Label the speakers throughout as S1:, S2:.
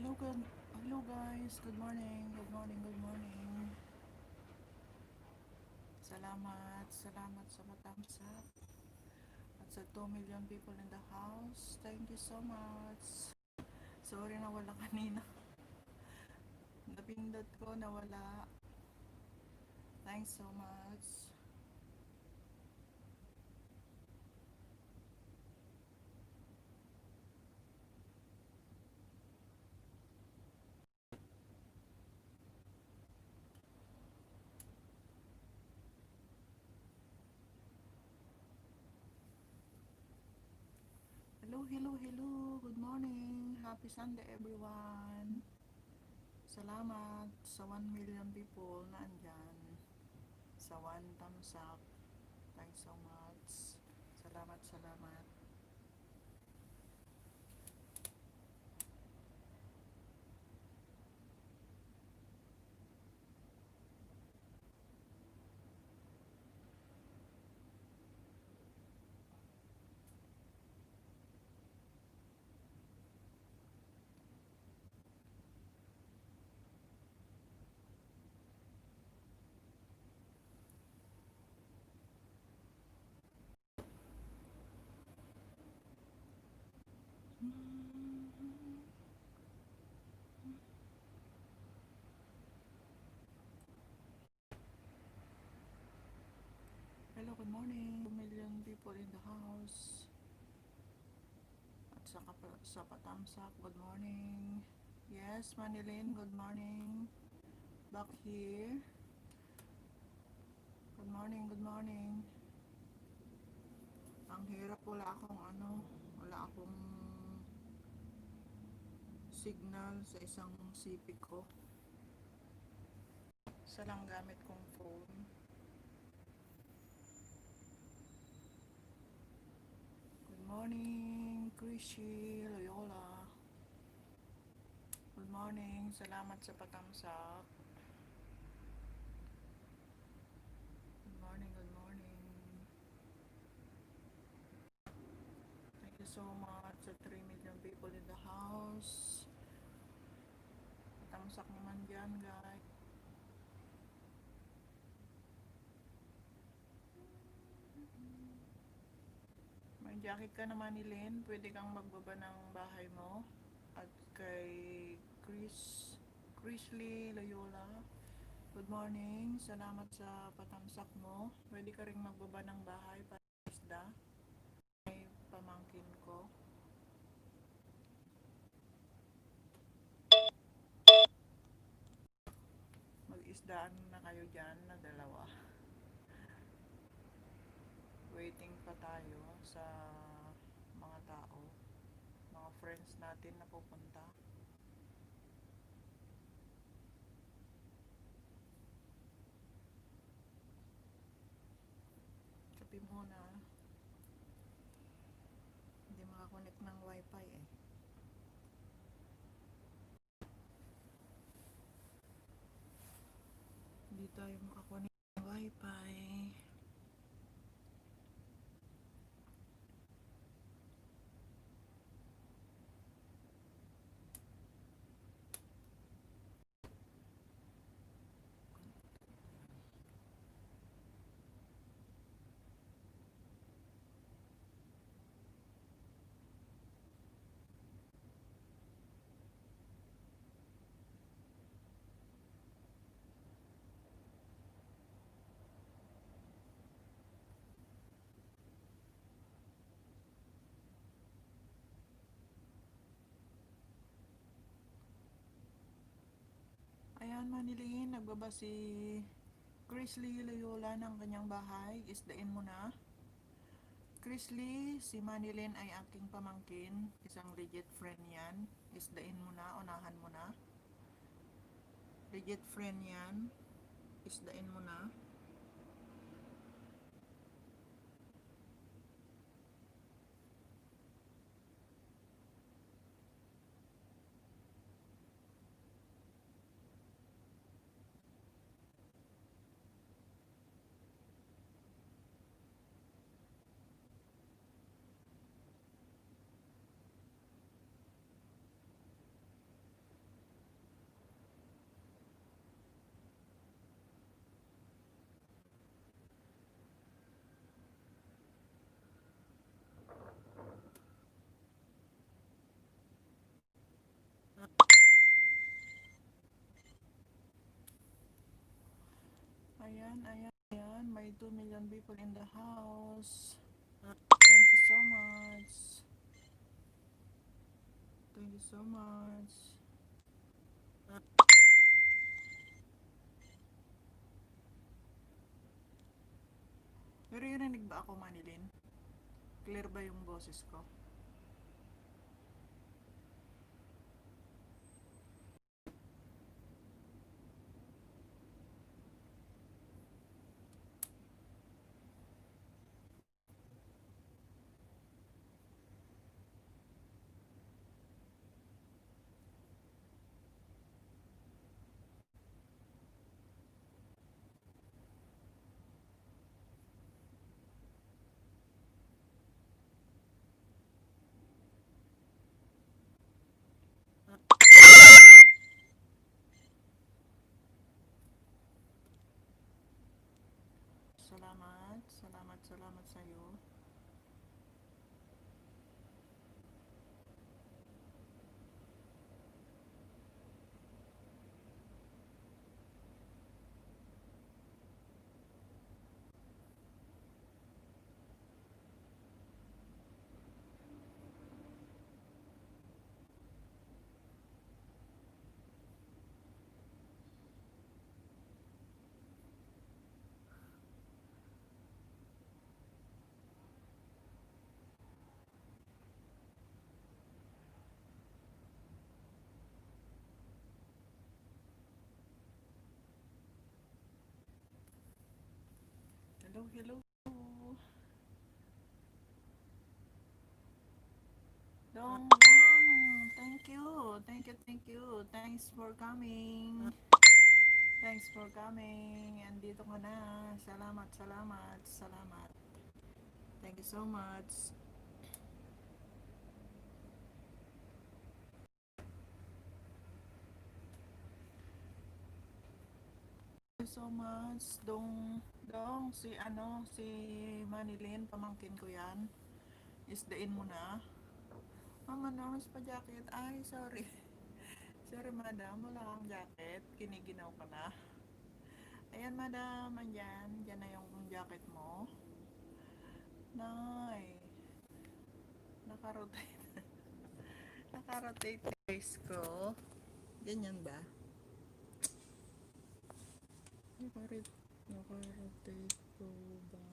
S1: Hello guys, good morning, good morning, good morning. Salamat sa matamsak at sa 2 million people in the house. Thank you so much. Sorry na wala kanina. Napindot ko na wala. Thanks so much. Hello. Good morning. Happy Sunday everyone. Salamat sa 1 million people na andyan. Sa 1 thumbs up. Thanks so much. Salamat. Hello, good morning. 2 million people in the house. At sa patamsak, good morning. Yes, Manilyn, good morning. Back here. Good morning. Ang hirap, wala akong signal sa isang CP ko. Isa lang gamit kong phone. Good morning, Krishy, Loyola. Good morning, salamat sa patamsak. Good morning. Thank you so much sa 3 million people in the house. Patamsak naman dyan, guys. May jacket ka naman ni Lynn, pwede kang magbaba ng bahay mo. At kay Chris Lee Loyola, good morning, salamat sa patamsak mo. Pwede ka rin magbaba ng bahay para isda. May pamangkin ko. Mag-isdaan na kayo dyan na dalawa. Waiting pa tayo sa mga tao, mga friends natin na pupunta. Kapi muna. Hindi makakonect ng wifi eh. Hindi tayo makakonect ng wifi. Ayan, Manilyn, nagbaba si Chris Lee Loyola ng kanyang bahay. Isdain mo na. Chris Lee, si Manilyn ay aking pamangkin. Isang legit friend yan. Isdain mo na, unahan mo na. Legit friend yan. Isdain mo na. Ayan, ayan, ayan. May 2 million people in the house. Thank you so much. Thank you so much. Naririnig ba ako, Manilin? Clear ba yung boses ko? Salamat, salamat, salamat sa'yo. Hello, hello. Dong, dong. Thank you. Thank you, thank you. Thanks for coming. Thanks for coming. Andito ka na. Salamat, salamat, salamat. Thank you so much. Thank you so much. Dong, si Manilin, pamangkin ko yan. Isdain mo na. Mama, nurse pa jacket. Ay, sorry. Sorry, madam. Wala kang jacket. Kiniginaw ka na. Ayan, madam. Andyan. Diyan na yung jacket mo. Nay. Nakarotate. Nakarotate face ko. Ganyan ba? Nakarotate ko ba?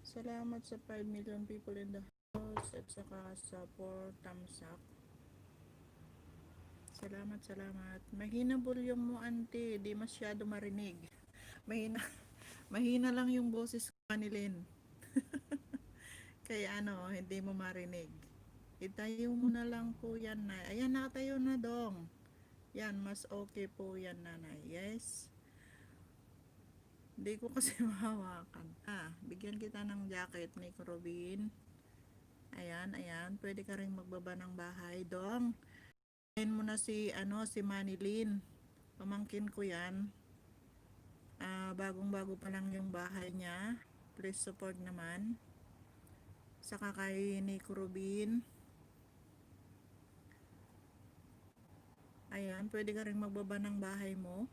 S1: Salamat sa 5 million people in the house at saka sa 4 thumbs up. Salamat, salamat. Mahina volume mo, ante. Di masyado marinig. Mahina, mahina lang yung boses ko, Manilin. Kaya hindi mo marinig. Itayo mo na lang po yan, na. Ayan, nakatayo na, dong. Yan, mas okay po yan, nanay. Yes. Hindi ko kasi mahawakan. Bigyan kita ng jacket ni Robin. Ayan, ayan. Pwede ka rin magbaba ng bahay, dong. Ayan mo na si Manilin. Pamangkin ko yan. Bagong-bago pa lang yung bahay niya. Please support naman. Saka kay Nico Rubin. Ayan, pwede ka rin magbaba ng bahay mo.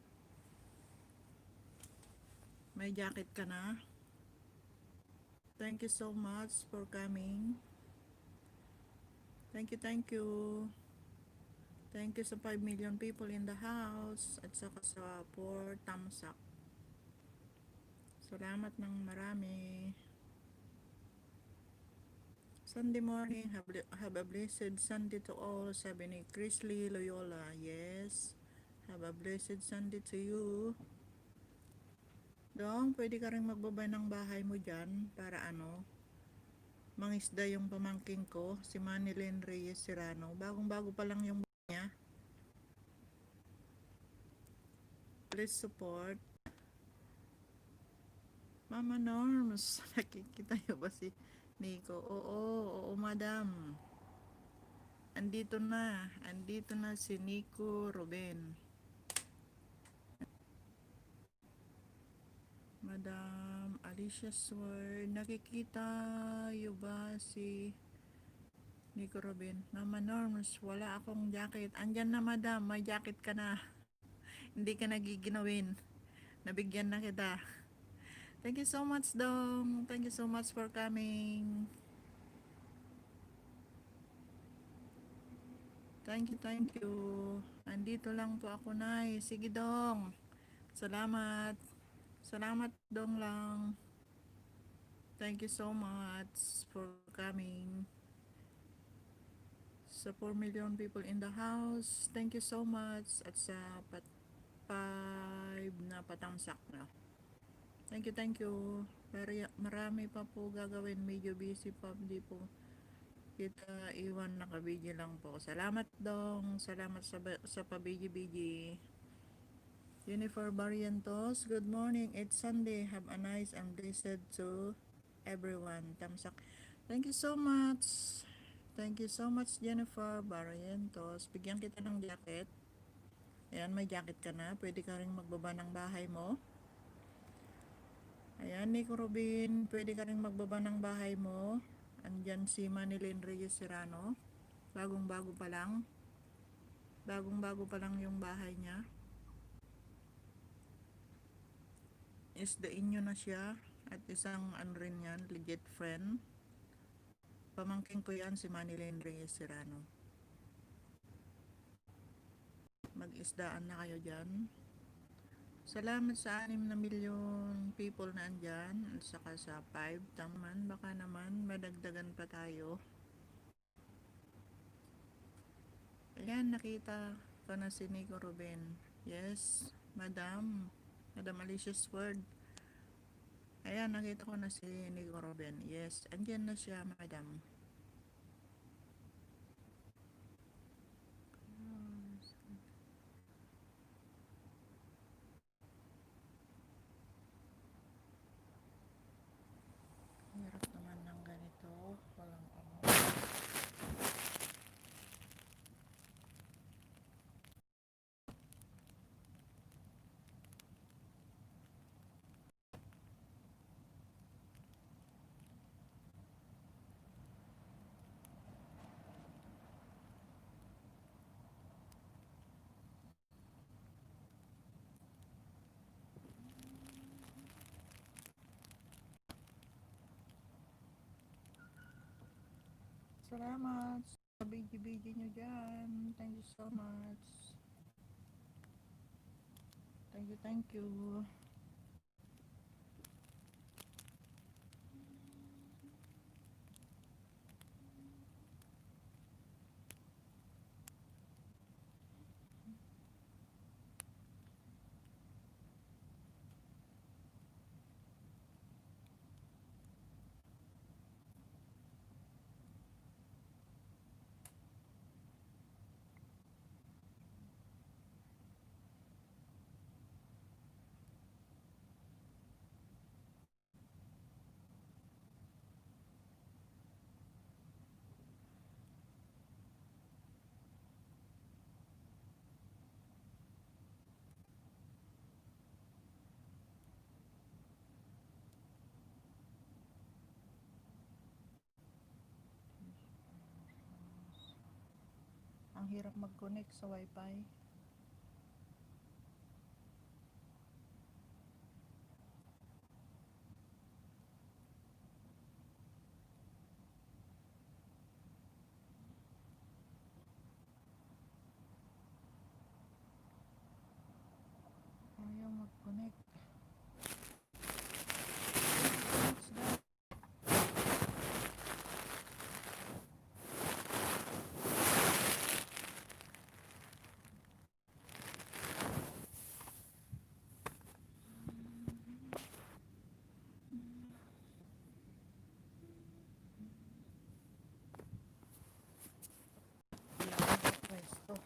S1: May jacket ka na. Thank you so much for coming. Thank you, thank you. Thank you sa 5 million people in the house at saka sa 4 thumbs up. Salamat ng marami. Sunday morning, have a blessed Sunday to all, sabi ni Chris Lee Loyola. Yes, have a blessed Sunday to you. Dong, pwede ka rin magbaba ng bahay mo dyan para mangisda yung pamangking ko, si Manilin Reyes Serrano. Bagong-bago pa lang yung bahay niya. Please support. Mama Norms, nakikita niyo ba si Nico? Oo, madam. Andito na si Nico Ruben. Madam Alicia Sword, nakikita niyo ba si Nico Ruben? Mama Norms, wala akong jacket. Andyan na, madam, may jacket ka na. Hindi ka nagiginawin. Nabigyan na kita. Thank you so much, Dong. Thank you so much for coming. Thank you, thank you. Andito lang po ako, Nay. Sige, Dong. Salamat. Salamat, Dong lang. Thank you so much for coming. Sa 4 million people in the house, thank you so much. At sa 5 na patamsak na. Thank you, thank you. Marami pa po gagawin. Medyo busy pa. Hindi po kita iwan, nakabidyo lang po. Salamat, Dong. Salamat sa pabidyo-bidyo. Jennifer Barrientos, good morning. It's Sunday. Have a nice and blessed to everyone. Tamsak. Thank you so much. Thank you so much, Jennifer Barrientos. Bigyan kita ng jacket. Ayan, may jacket ka na. Pwede ka rin magbaba ng bahay mo. Ayan, Nico Rubin. Pwede ka rin magbaba ng bahay mo. Andyan si Manilyn Reyes Serrano. Bagong-bago pa lang. Bagong-bago pa lang yung bahay niya. Isdain nyo na siya. At isang ano rin yan, legit friend. Pamangking ko yan, si Manilyn Reyes Serrano. Mag-isdaan na kayo dyan. Salamat sa 6 na milyon people na andyan. At saka sa 5 taman, baka naman madagdagan pa tayo. Ayan, nakita ko na si Nico Ruben. Yes, Madam Alicia's word. Ayan, nakita ko na si Nico Ruben. Yes, andyan na siya, Madam. Hirap naman ng ganito. Walang ano. Salamat sa video-video nyo dyan. Thank you so much. Thank you, thank you. Ang hirap mag-connect sa wifi. Ayaw mag-connect. Pwesto.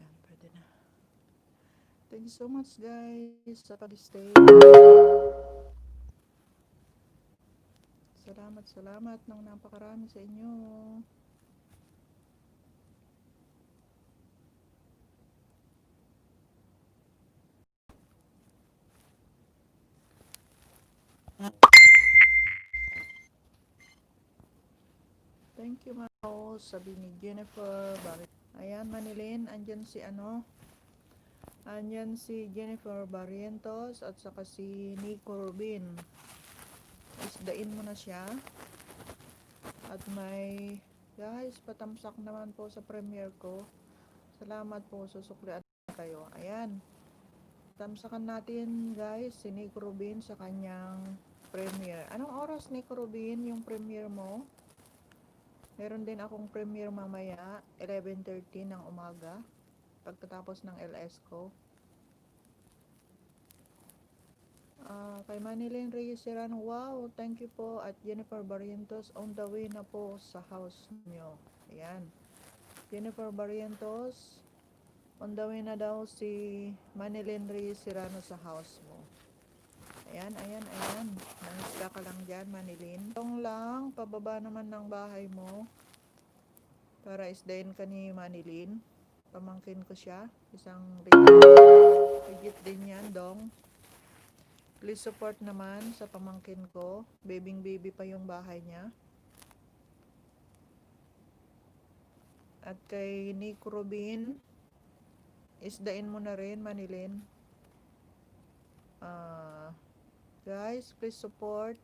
S1: Yan, pwede na. Thank you so much, guys, sa pag-stay. Salamat ng napakarami sa inyo. Thank you, Mao. Sabi ni Jennifer Barrientos. Ayan, Manilin, andyan si andyan si Jennifer Barrientos at saka si Nico Rubin. Isdain mo na siya. At may, guys, patamsak naman po sa premiere ko. Salamat po, susuklian kayo. Ayan. Tamsakan natin, guys, si Nico Rubin sa kanyang premiere. Anong oras, Nico Rubin, yung premiere mo? Meron din akong premiere mamaya, 11:30 ng umaga, pagkatapos ng LS ko. Kay Manilyn Reyes Serrano, wow, thank you po. At Jennifer Barrientos, on the way na po sa house nyo. Ayan. Jennifer Barrientos, on the way na daw si Manilyn Reyes Serrano sa house mo. Ayan, ayan, ayan. Nangisda ka lang dyan, Manilyn. Tong lang, pababa naman ng bahay mo. Para isdain ka ni Manilyn. Pamangkin ko siya. Isang rigid din yan, dong. Please support naman sa pamangkin ko. Babing baby pa yung bahay niya. At kay Nico Rubin, isdain mo na rin, Manilyn. Guys, please support.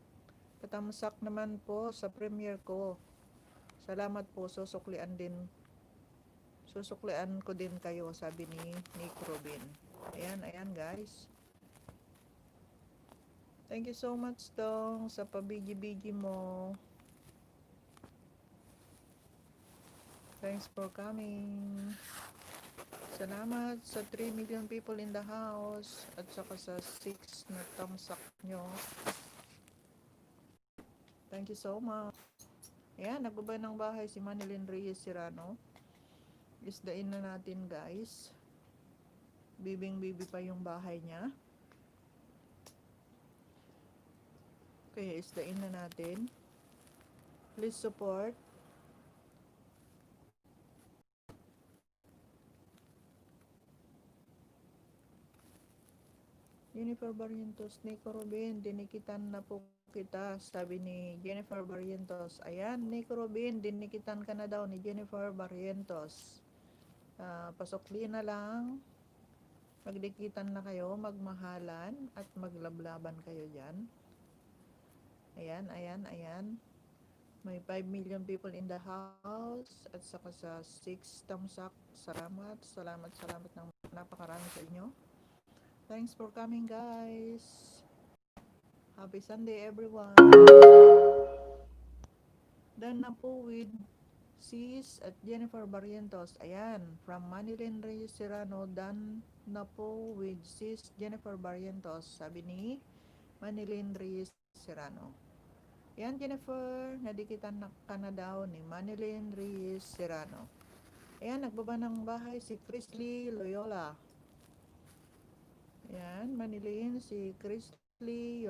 S1: Patamsak naman po sa premiere ko. Salamat po, susuklian ko din kayo, sabi ni Nico Rubin. Ayan, ayan, guys. Thank you so much, dong, sa pabigi-bigi mo. Thanks for coming. Salamat sa 3 million people in the house at saka sa 6 na tamsak nyo. Thank you so much. Ayan, nagbaba ng bahay si Manilyn Reyes Serrano. Isdain na natin, guys. Bibing-bibi pa yung bahay niya. Okay, isdain na natin. Please support. Jennifer Barrientos, Nico Rubin, dinikitan na po kita, sabi ni Jennifer Barrientos. Ayan, Nico Rubin, dinikitan ka na daw ni Jennifer Barrientos. Pasukli na lang. Magdikitan na kayo, magmahalan at maglablaban kayo dyan. Ayan, ayan, ayan. May 5 million people in the house at saka sa 6 tamsak. Salamat, salamat, salamat ng napakarami sa inyo. Thanks for coming, guys. Happy Sunday, everyone. Done na po with Sis at Jennifer Barrientos. Ayan, from Manilyn Reyes Serrano, done na po with Sis Jennifer Barrientos, sabi ni Manilyn Reyes Serrano. Ayan, Jennifer, nadikitan na ka na daw ni Manilyn Reyes Serrano. Ayan, nagbaba ng bahay si Chrisley Loyola. Ayan, Manilyn, si Chrisley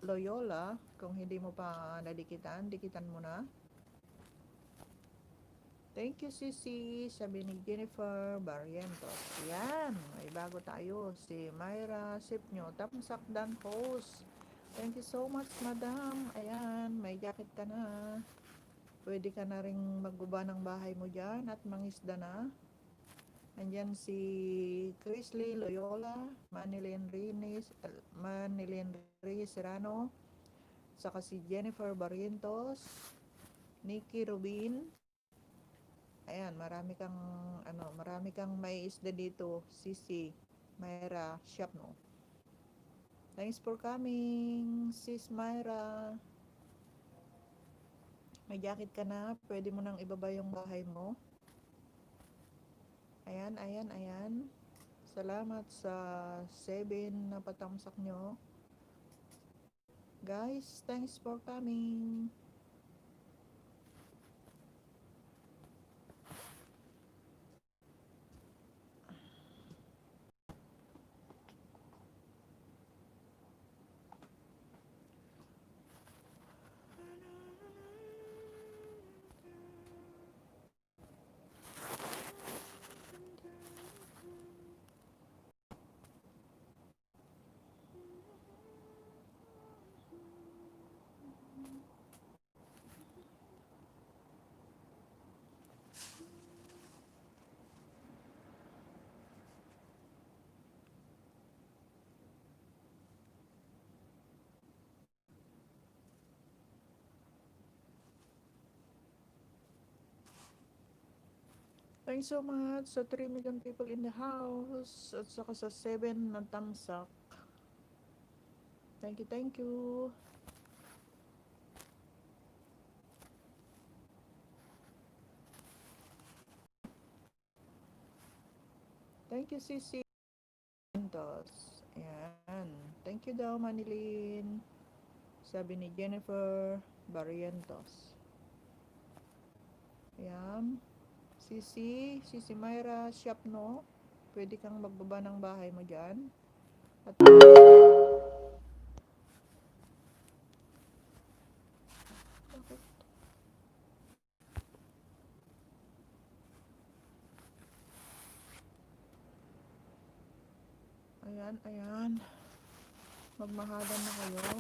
S1: Loyola. Kung hindi mo pa nadikitan, dikitan mo na. Thank you, Sisi, sabi ni Jennifer Barrientos. Ayan, may bago tayo. Si Myra Sipnyo, tamsak dan host. Thank you so much, madam. Ayan, may jacket ka na. Pwede ka na rin magbaba ng bahay mo dyan at mangisda na. Andyan si Chrisley Loyola, Manilyn Reyes Serrano, saka si Jennifer Barrientos, Nicky Rubin. Ayan, marami kang may isda dito, Sisi, Myra, Shopno. Thanks for coming, Sis Myra. May jacket ka na, pwede mo nang ibaba yung bahay mo. Ayan, ayan, ayan. Salamat sa 7 na patamsak nyo. Guys, thanks for coming. Thanks so much sa 3 million people in the house at saka sa 7 na tamsak. Thank you, thank you. Thank you, Sisi. Dos. Ayan. Thank you daw, Manilin. Sabi ni Jennifer Barrientos. Ayan. Sisi Myra Shapno. Pwede kang magbaba ng bahay mo dyan. At ayan. Magmahalan na kayo.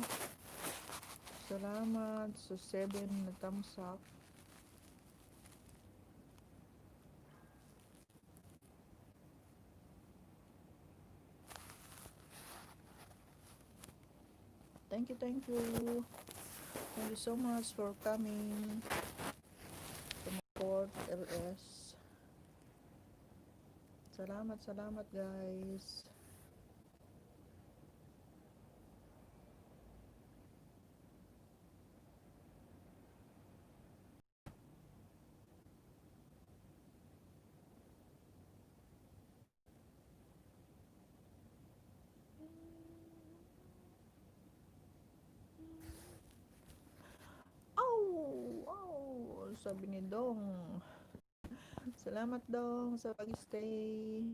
S1: Salamat sa 7 na thumbs up. Thank you. Thank you so much for coming to support LS. Salamat guys. Sabi ni Dong. Salamat Dong sa pag-stay.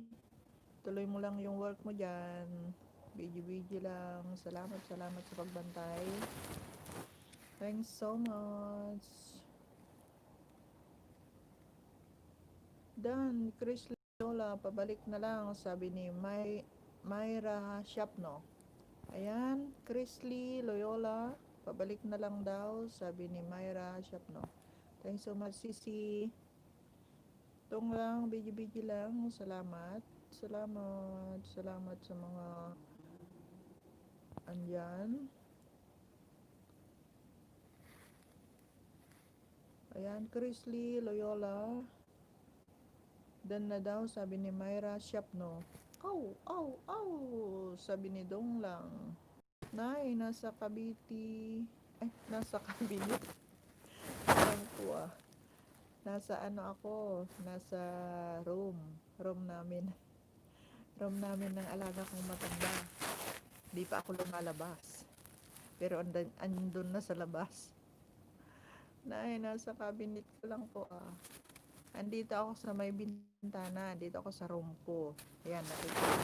S1: Tuloy mo lang yung work mo dyan. Video lang. Salamat sa pagbantay. Thanks so much. Dan, Chris Lola, pabalik na lang. Sabi ni Myra Shapno. Ayan, Chris Lee Loyola, pabalik na lang daw, sabi ni Myra Shapno. Thanks so much, Sisi. Tung lang, biji lang. Salamat sa mga andyan. Ayan, Chris Lee Loyola. Dan na daw, sabi ni Myra Shapno. Sabi ni Dong lang. Nay, nasa Cavite. Nasa Cavite. Nasa nasa room namin ng alaga kong matanda. Di pa ako lumalabas, pero andun na sa labas. Nasa cabinet ko lang po. Andito ako sa may bintana, dito ako sa room ko. Ayan, nakikita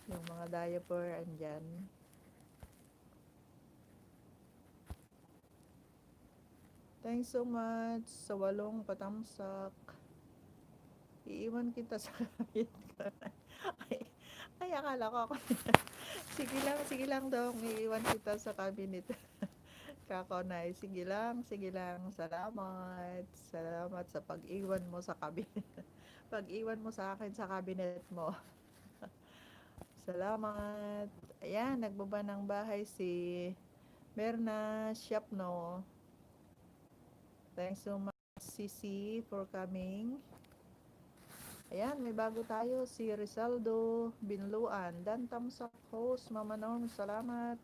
S1: yung mga diaper andyan. Thanks so much sa 8 patamsak. Iiwan kita sa kabit ko. Ay, akala ko ako. Sige lang Dong. Iiwan kita sa cabinet. Kakonay. Sige lang. Salamat sa pag-iwan mo sa cabinet. Pag-iwan mo sa akin sa cabinet mo. Salamat. Ayan, nagbaba ng bahay si Merna Shapno. Thanks so much, Sisi, for coming. Ayan, may bago tayo, si Rizaldo Binluan. Dan tamsak host, Mama Norm, salamat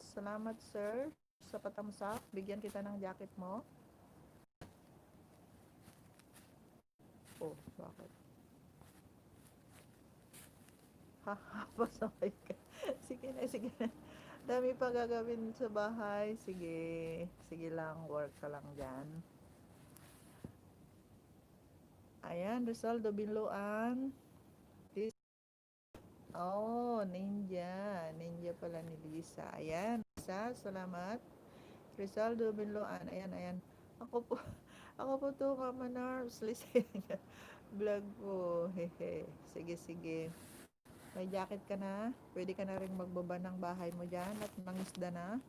S1: sir sa patamsak. Bigyan kita ng jacket mo. Oh, bakit? Pasaway ka. Sige na. Dami pa gagawin sa bahay. Sige lang, work ka lang dyan. Ayan, Rizaldo Binluan. Ninja pala ni Lisa. Ayan, Lisa, salamat. Rizaldo Binluan. Ayan. Ako po to, Mama Narbs. Listen, vlog po. Hehe. Sige. May jacket ka na. Pwede ka na rin magbaba ng bahay mo dyan at mangisda na.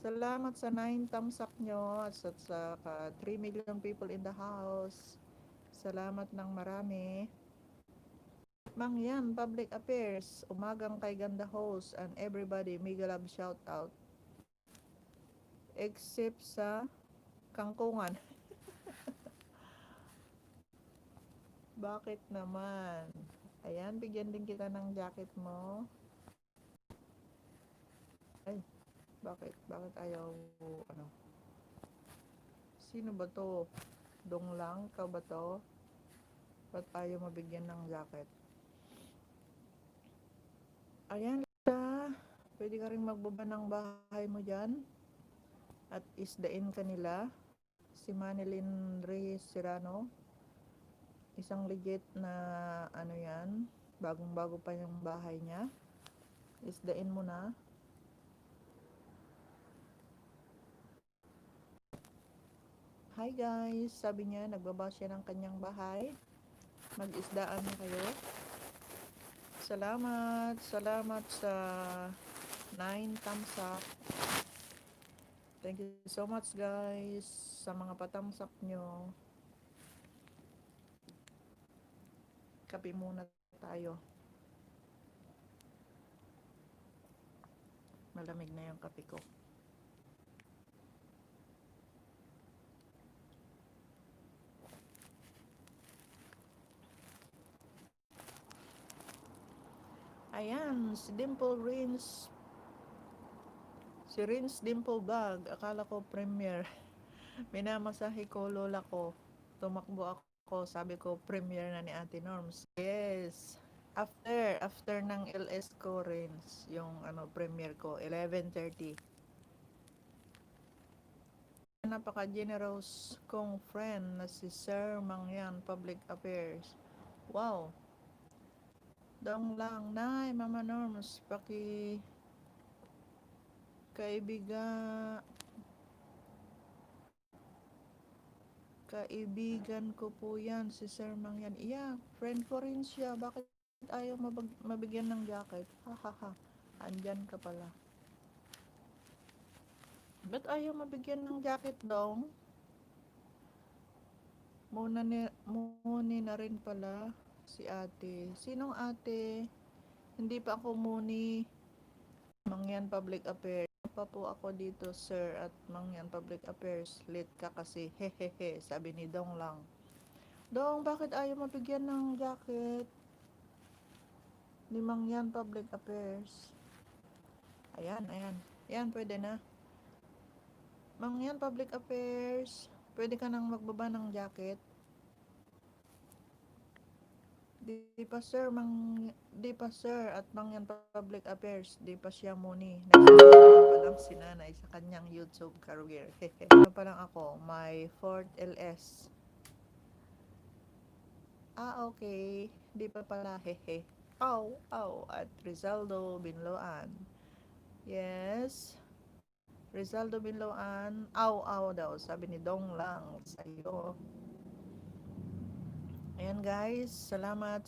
S1: Salamat sa 9 thumbs up nyo at sa 3 million people in the house. Salamat ng marami. Mangyan, Public Affairs, umagang kay Ganda host and everybody, mega love shout out. Except sa Kangkungan. Bakit naman? Ayan, bigyan din kita ng jacket mo. Ay, bakit? Bakit ayaw, ano? Sino ba to? Dong lang? Ikaw ba to? Ba't ayaw mabigyan ng jacket? Ayan, Lisa. Pwede ka rin magbaba ng bahay mo dyan. At isdain ka nila. Si Manilyn Reyes Serrano. Isang legit na ano yan. Bagong bago pa yung bahay niya. Isdain mo na. Hi guys, sabi niya nagbaba siya ng kanyang bahay. Mag-isdaan na kayo. Salamat sa 9 thumbs up. Thank you so much guys sa mga pa-thumbs up nyo. Kape muna tayo. Malamig na yung kape ko. Ayan, si Dimple Rins. Si Rins Dimple Bag. Akala ko premier. Minamasahe ko lola ko. Tumakbo ako. Sabi ko premier na ni Ate Norms. Yes. After ng LS ko Rins. Yung premier ko. 11:30. Napaka-generous kong friend na si Sir Mangyan Public Affairs. Wow. Dong lang, nay, Mama Norms, kaibigan ko po yan, si Sir Mangyan. Yeah, friend ko rin siya. Bakit ayaw mabigyan ng jacket? Ha. Andyan ka pala. Ba't ayaw mabigyan ng jacket dong? Muni na rin pala si ate. Sinong ate? Hindi pa ako muni. Mangyan Public Affairs. Pa po ako dito sir at Mangyan Public Affairs. Late ka kasi. Hehehe. Sabi ni Dong lang. Dong, bakit ayaw mabigyan ng jacket? Ni Mangyan Public Affairs. Ayan. Yan, pwede na. Mangyan Public Affairs. Pwede ka nang magbaba ng jacket. Di pa sir at Mangyan Public Affairs, di pa siya muni. Nagsisimula pa lang si nanay sa kanyang YouTube career. Ano pa lang ako, my 4th LS. Okay. Di pa pala, hehe. Aw, at Rizaldo Binloan. Yes. Rizaldo Binloan, aw daw, sabi ni Dong lang sa'yo. Ayan guys, salamat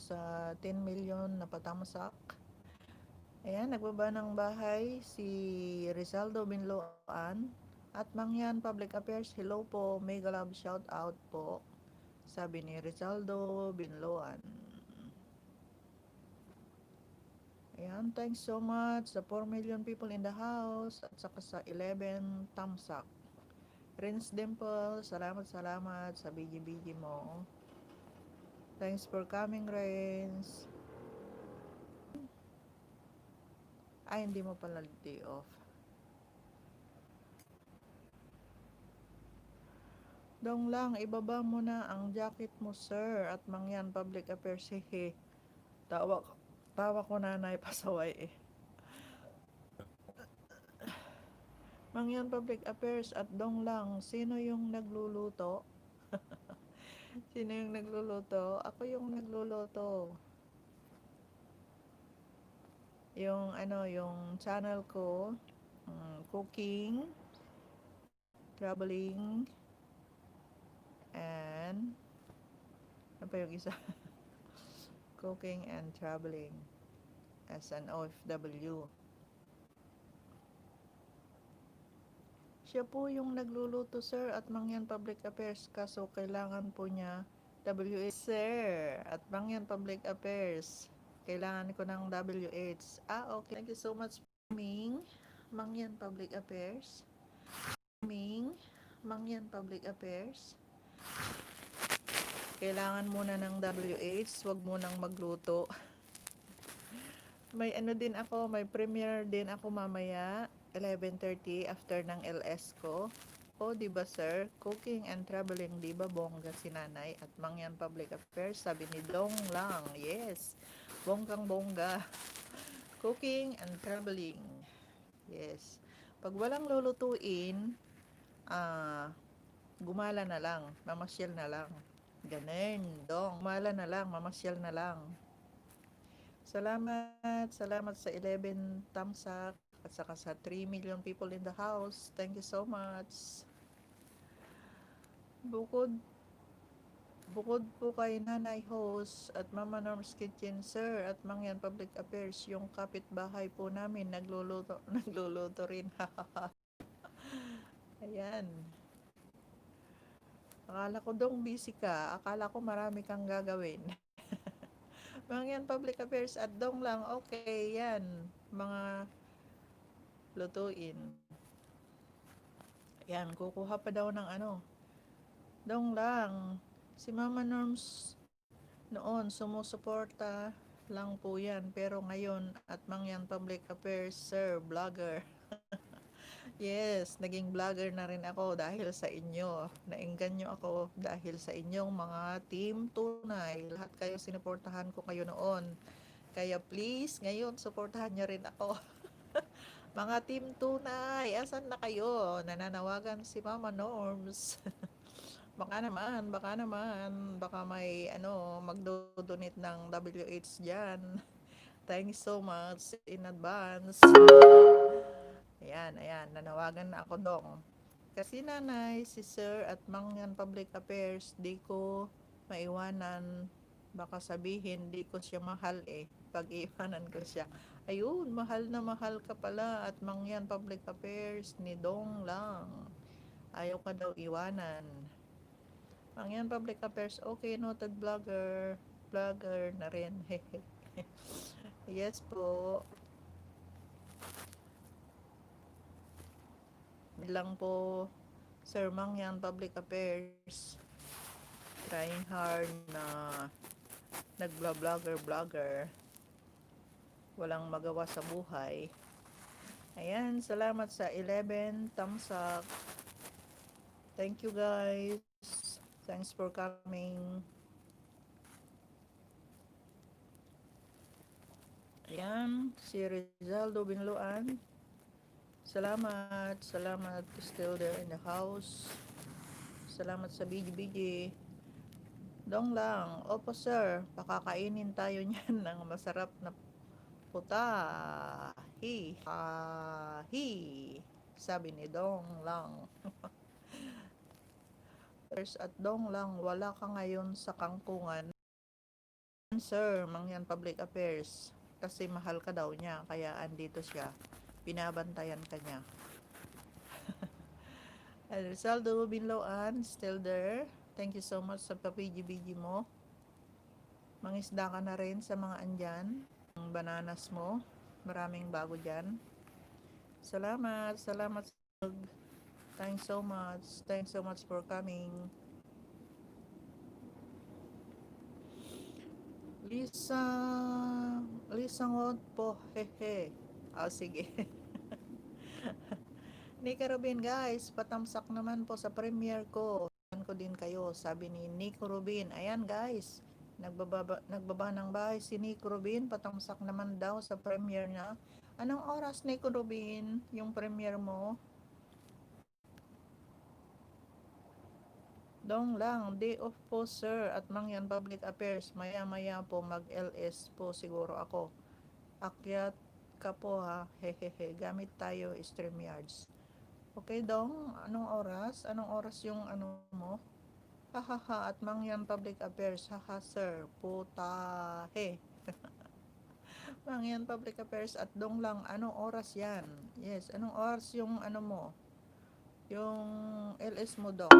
S1: sa 10 million na patamsak. Ayan, nagbaba ng bahay si Rizaldo Binloan at Mangyan Public Affairs. Hello po, mega love shout out po, sabi ni Rizaldo Binloan. Ayan, thanks so much sa 4 million people in the house at saka sa 11 tamsak. Rins Dimple, salamat sa bigi-bigi mo. Thanks for coming, Rins. Ay, hindi mo pala day off. Dong lang, ibaba mo na ang jacket mo, sir. At Mangyan Public Affairs, hehe. Tawa ko nanay pasaway eh. Mangyan Public Affairs at Dong lang, sino yung nagluluto? Sino yung nagluluto? Ako yung nagluluto. Yung channel ko, cooking, traveling, and ano pa yung isa? Cooking and traveling as an OFW. Siya po yung nagluluto sir at Mangyan Public Affairs, kaso kailangan po niya WH sir at Mangyan Public Affairs. Kailangan ko ng WH. Okay. Thank you so much Mangyan Public Affairs. Mangyan Public Affairs. Kailangan muna ng WH, wag munang magluto. May ano din ako, may premiere din ako mamaya, 11:30 after ng LS ko. O, di ba sir? Cooking and traveling, di ba bongga si nanay? At Mangyan Public Affairs, sabi ni Dong Lang. Yes, bonggang bongga. Cooking and traveling. Yes. Pag walang lulutuin, gumala na lang, mamasyal na lang. Ganun, Dong. Gumala na lang, mamasyal na lang. Salamat sa 11 thumbs up at saka sa 3 million people in the house. Thank you so much. Bukod po kay Nanay Host at Mama Norm's Kitchen, Sir, at Mangyan Public Affairs, yung kapitbahay po namin nagluluto rin. Ayan. Akala ko dong busy ka. Akala ko marami kang gagawin. Mangyan Public Affairs at Dong Lang. Okay, yan. Mga lutuin. Ayan, kukuha pa daw ng ano. Dong Lang. Si Mama Norms noon sumusuporta lang po yan. Pero ngayon at Mangyan Public Affairs, Sir, vlogger. Yes, naging vlogger na rin ako dahil sa inyo. Naengganyo ako dahil sa inyong mga team tunay. Lahat kayo sinuportahan ko kayo noon. Kaya please, ngayon suportahan niyo rin ako. Mga team tunay, asan na kayo? Nananawagan si Mama Norms. baka baka may magdo-donate ng WH diyan. Thanks so much in advance. Ayan, nanawagan na ako dong. Kasi nanay, si Sir at Mangyan Public Affairs, di ko maiwanan. Baka sabihin, di ko siya mahal pag iwanan ko siya. Ayun, mahal na mahal ka pala at Mangyan Public Affairs ni Dong Lang. Ayaw ka daw iwanan. Mangyan Public Affairs, okay, noted vlogger. Vlogger na rin. Yes po. Lang po, Sir Mangyan Public Affairs, trying hard na nagblogger, walang magawa sa buhay. Ayan, salamat sa 11 thumbs up. Thank you guys. Thanks for coming. Ayan, si Rizaldo Binloan. Salamat still there in the house. Salamat sa BG. Dong Lang, opo sir, pakakainin tayo niyan ng masarap na putahi. Sabi ni Dong Lang. At Dong Lang, wala ka ngayon sa kangkungan. Sir, Mangyan Public Affairs, kasi mahal ka daw niya, kaya andito siya. Binabantayan ka niya. Rizaldo Binloan, still there. Thank you so much sa papigi-bigi mo. Mangisda ka na rin sa mga andyan. Ang bananas mo, maraming bago dyan. Salamat. Thanks so much for coming. Lisa Ngot po, hehe. Sige. Nico Rubin guys, patamsak naman po sa premiere ko. Ko din kayo, sabi ni Nico Rubin. Ayan guys, nagbaba ng bahay si Nico Rubin, patamsak naman daw sa premiere niya. Anong oras Nico Rubin, yung premiere mo? Dong Lang, day off po sir at Mangyan Public Affairs. Maya po mag-LS po siguro ako. Akyat ka po ha, hehehe. Gamit tayo StreamYards. Okay Dong, anong oras yung ano mo? Hahaha, at Mangyan Public Affairs. Haha sir, putahe. Mangyan Public Affairs at Dong Lang, anong oras yan? Yes, anong oras yung ano mo? Yung LS mo Dong?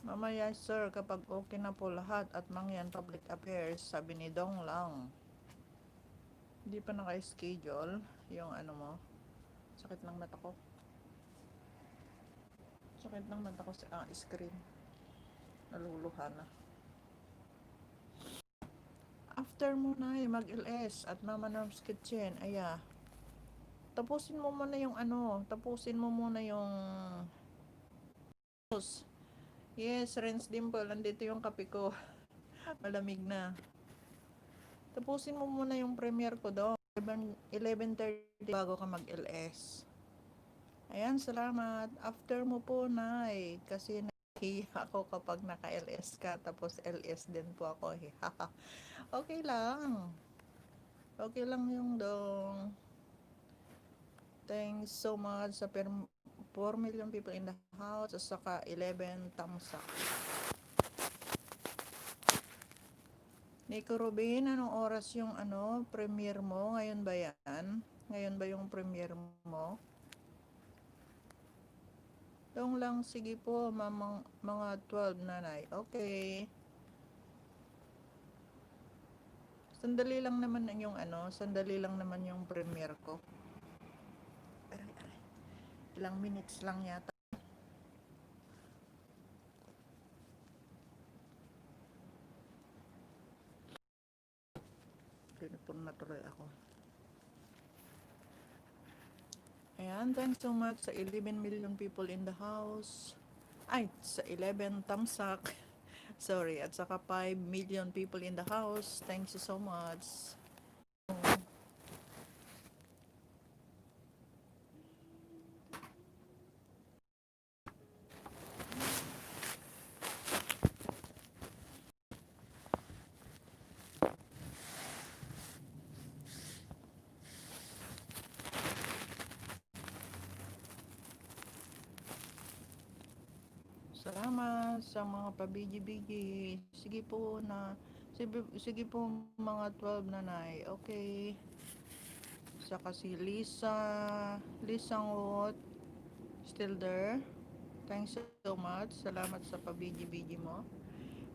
S1: Mamaya sir, kapag okay na po lahat at Mangyan Public Affairs, sabi ni Dong Lang. Hindi pa naka-schedule yung ano mo. Sakit ng mata ko sa screen. Naluluha na. After mo na mag-LS at Mama Norm's Kitchen, tapusin mo muna yung yes, Renz Dimple, nandito yung kape ko. Malamig na. Tapusin mo muna yung premiere ko doon. 11:30 bago ka mag-LS. Ayan, salamat. After mo po, Nay. Kasi nahihiya ako kapag naka-LS ka. Tapos LS din po ako. Okay lang. Okay lang yung dong. Thanks so much sa 4 million people in the house. At saka 11 thumbs up. Nico Rubin, anong oras yung premiere mo? Ngayon ba yan? Ngayon ba yung premiere mo? Dong lang, sige po, mga 12 nanay. Okay. Sandali lang naman yung premiere ko. Ilang minutes lang yata. Pinupon na tuloy ako. Ayan, thanks so much sa 11 million people in the house. Ay, sa 11 thumbs up. Sorry, at saka 5 million people in the house. Thanks you so much. Salamat sa mga pabigi-bigi. Sige po mga 12 nanay. Okay. Saka si Lisa Ngot, still there. Thanks so much. Salamat sa pabigi-bigi mo.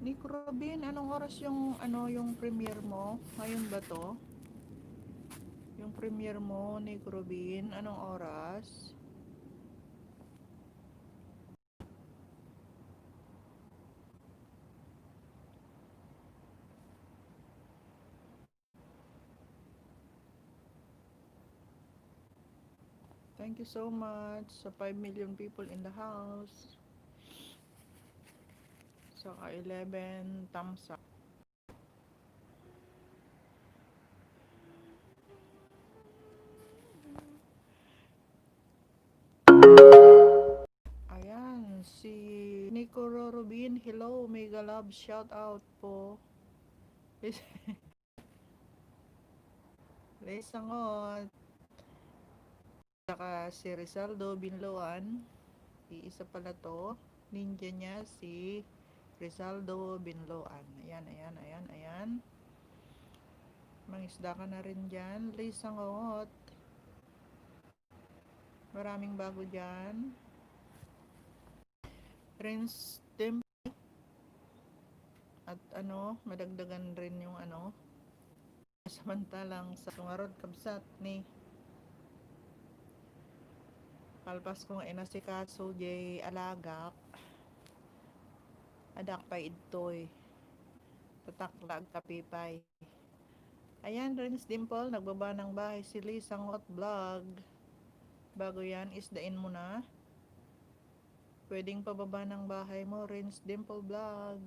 S1: Nick Robin, anong oras yung premiere mo? Ngayon ba to? Yung premiere mo, Nick Robin, anong oras? Thank you so much sa 5 million people in the house. Saka 11 thumbs up. Ayan, si Nico Rorobin, hello, mega love, shout out po. Lesangot. Saka si Rizaldo Binloan, iisa pala to. Ninja niya si Rizaldo Binloan. Ayan. Mangisda ka na rin dyan. Lesangot. Maraming bago dyan. Prince Tim. At madagdagan rin yung samantalang sa tungarod kabsat ni kalpas kong inasikaso jay alagak adak pa itoy tataklag kapipay. Ayan, Renz Dimple, nagbaba ng bahay si Lisangot Vlog. Bago yan, isdain mo na. Pwedeng pababa ng bahay mo, Renz Dimple Vlog,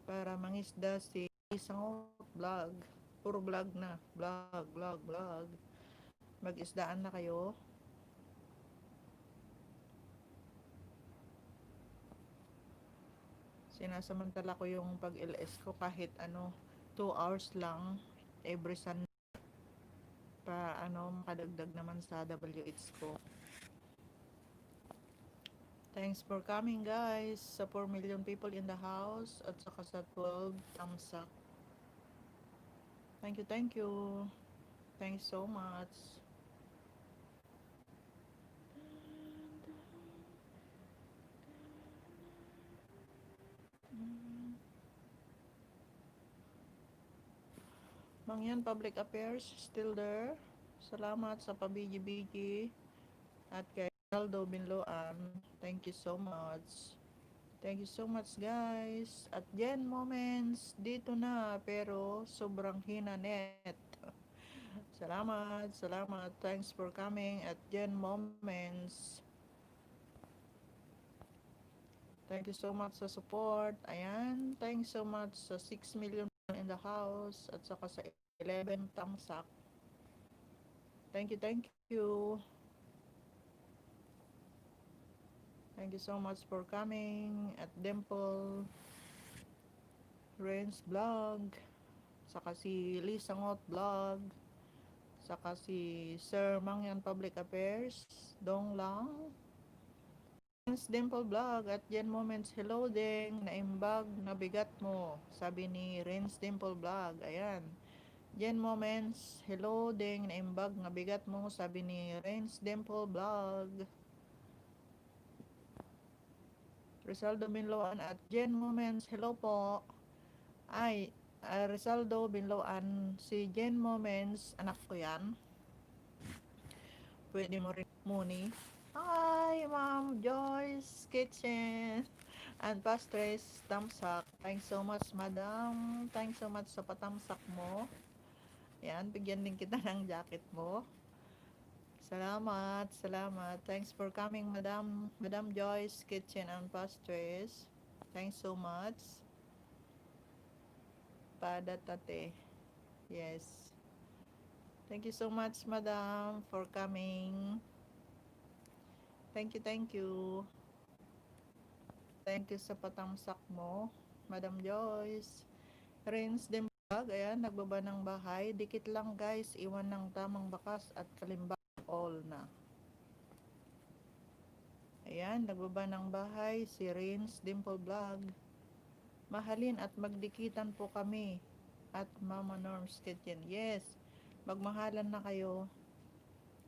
S1: para mangisda si Lisangot Vlog. Puro vlog na. Vlog. Mag-isdaan na kayo. Sinasamantala ko yung pag-LS ko kahit 2 hours lang every Sunday pa makadagdag naman sa WH ko. Thanks for coming guys sa 4 million people in the house at saka sa 12 thumbs up. Thank you. Thanks so much. Mangyan Public Affairs, still there. Salamat sa pabigi-bigi at kay Aldo Binloan. Thank you so much. Thank you so much guys. At Jen Moments, dito na pero sobrang hina net. Salamat, salamat. Thanks for coming at Jen Moments. Thank you so much sa support. Ayan, thanks so much sa 6 million in the house at saka sa 11 tamsak. Thank you, thank you. Thank you so much for coming at Dimple Ren's Vlog, saka si Lisa Ngot Vlog, saka si Sir Mangyan Public Affairs, Dong Lang, Ren's Dimple Vlog at Jen Moments. Hello ding, naimbag na bigat mo, sabi ni Ren's Dimple Vlog. Ayan. Jen Moments, hello ding, naimbag na bigat mo, sabi ni Ren's Dimple Vlog. Rizaldo Binloan at Jen Moments, hello po. Ay, Rizaldo Binloan, si Jen Moments, anak ko yan. Pwede mo rin muni. Hi, Ma'am Joyce Kitchen and Pastres Tamsak. Thanks so much, Madam. Thanks so much sa patamsak mo. Yan, bigyan din kita ng jacket mo. Salamat, salamat. Thanks for coming, Madam Joyce Kitchen and Pastres. Thanks so much. Padatate. Yes. Thank you so much, Madam, for coming. Thank you, thank you. Thank you sa patamsak mo, Madam Joyce. Rinse din bag, ayan, nagbaba ng bahay. Dikit lang guys, iwan ng tamang bakas at kalimbang all na. Ayan, nagbaba ng bahay, si Rinse Dimple Vlog. Mahalin at magdikitan po kami at Mama Norm's Kitchen. Yes, magmahalan na kayo.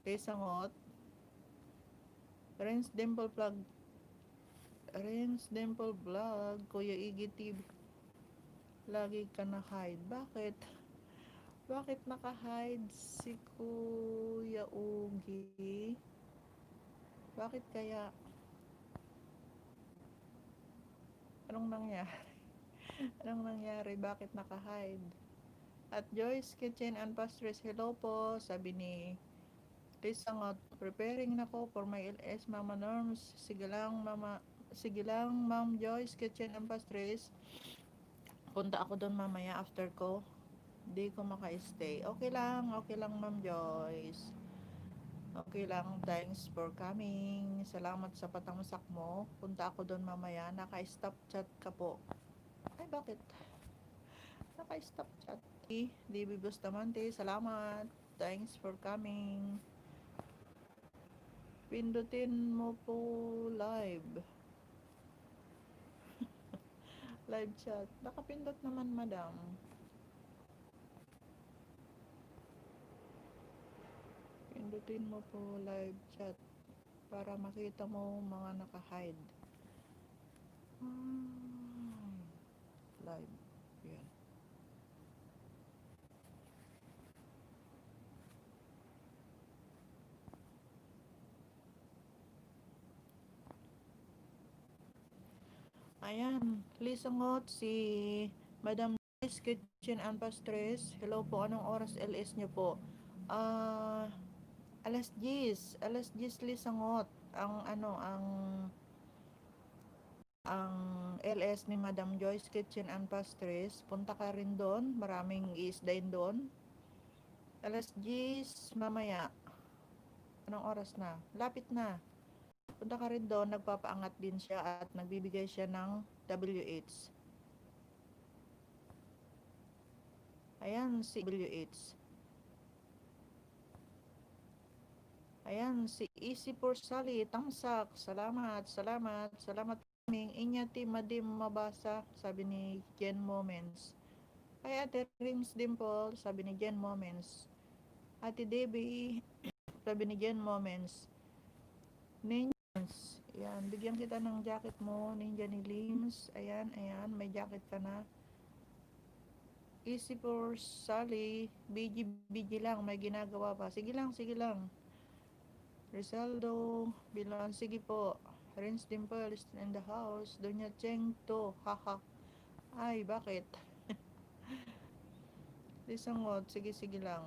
S1: Kaysangot. Rinse Dimple Vlog. Rinse Dimple Vlog. Kuya Iggy TV. Lagi ka na-hide. Bakit? Bakit naka-hide si Kuya Ugi? Bakit kaya? Anong nangyari? Anong nangyari? Bakit naka-hide? At Joyce Kitchen and Pastries, hello po. Sabi ni Lisa Ngot, preparing na ko for my LS, Mama Norms. Sige lang, Ma'am Joyce Kitchen and Pastries. Punta ako doon mamaya after ko. Di ko maka-stay. Okay lang, Ma'am Joyce. Okay lang, thanks for coming. Salamat sa patamsak mo. Punta ako doon mamaya. Naka-stop chat ka po. Ay, bakit? Naka-stop chat. DB Bustamante, salamat. Thanks for coming. Pindutin mo po live. Live chat. Nakapindot naman, madam. Pindutin mo po live chat para makita mo mga naka-hide. Live. Yan. Ayan, Lisa Ngot, si Madam Joyce Kitchen and Pastres. Hello po, anong oras LS nyo po? Alas 10, alas 10 Lisa Ngot. Ang LS ni Madam Joyce Kitchen and Pastres. Punta ka rin doon, maraming isdain doon. Alas 10 mamaya. Anong oras na? Lapit na. Punta ka rin doon, nagpapaangat din siya at nagbibigay siya ng WH. Ayan si WH. Ayan si Easy for Sally, Tamsak. Salamat, salamat, salamat kaming. Inyati madim mabasa, sabi ni Jen Moments. Ay, Ate Rings Dimple, sabi ni Jen Moments. Ate Debbie, sabi ni Jen Moments. Ninjas, ayan, bigyan kita ng jacket mo, Ninja ni Lims. Ayan, ayan, may jacket ka na. Easy for Sally, BG lang, may ginagawa pa. Sige lang, sige lang. Rizaldo, bilang, sige po. Renz Dimple is in the house. Donya Cheng to. Haha. Ay, bakit? Lisangot. Sige, sige lang.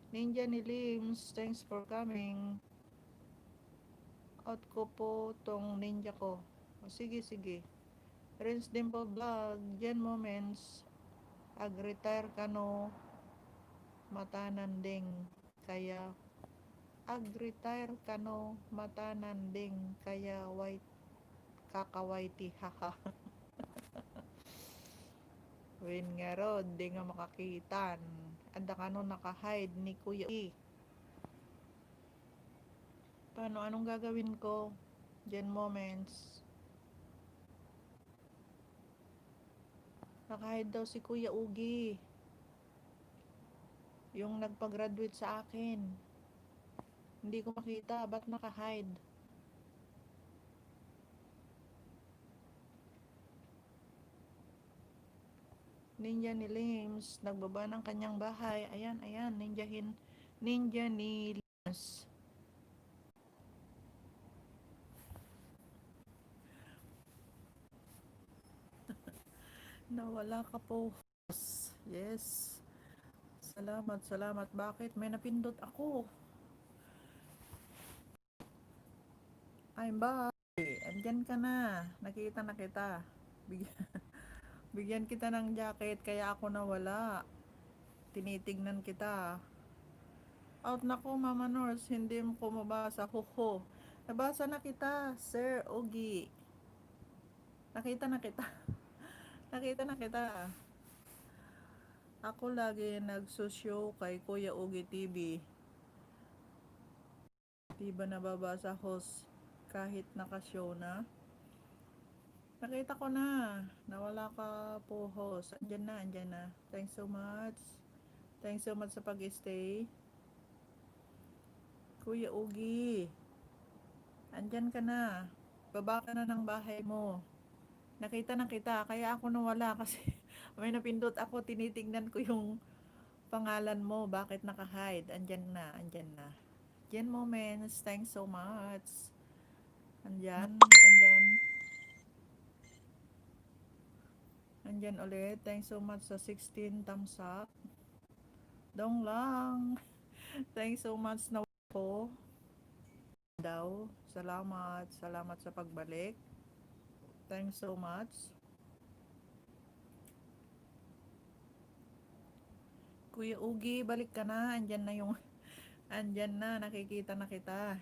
S1: Ninja ni Lims. Thanks for coming. Out ko po tong ninja ko. O, sige, sige. Renz Dimple Vlog. Jen Moments. Ag-retire ka no. Matananding. Kaya ag-retire ka no. Matananding. Kaya white kakawaiti. Haha. Win nga rod, di nga makakitan. Anda ka no naka-hide ni Kuya E. Paano, anong gagawin ko? Gen Moments. Naka-hide daw si Kuya Ugi. Yung nagpa-graduate sa akin. Hindi ko makita, ba't naka-hide? Ninja ni Lims, nagbaba ng kanyang bahay. Ayan, ayan, ninja ni Lims. Nawala ka po. Yes. Salamat, salamat. Bakit? May napindot ako. I'm back. Andyan ka na. Nakita na kita. Bigyan kita ng jacket kaya ako nawala. Tinitignan kita. Out na ko, Mama Nurse. Hindi mo ko mabasa. Hoho. Nabasa na kita, Sir Ogi. Nakita na kita. Nakita na kita. Ako lagi nagsushow kay Kuya Ogi TV. Di ba nababasa host kahit nakashow na? Nakita ko na. Nawala ka po host. Andyan na, andyan na. Thanks so much. Thanks so much sa pag-stay. Kuya Ugi, andyan ka na. Baba ka na ng bahay mo. Nakita na kita, kaya ako nawala kasi may napindot ako, tinitingnan ko yung pangalan mo, bakit naka-hide. Andyan na, andyan na. Jen Moments, thanks so much. Andyan, andyan. Andyan ulit, thanks so much sa 16 thumbs up. Dong lang. Thanks so much na po. Daw, salamat, salamat sa pagbalik. Thanks so much. Kuya Ugi, balik ka na. Andyan na, nakikita na kita.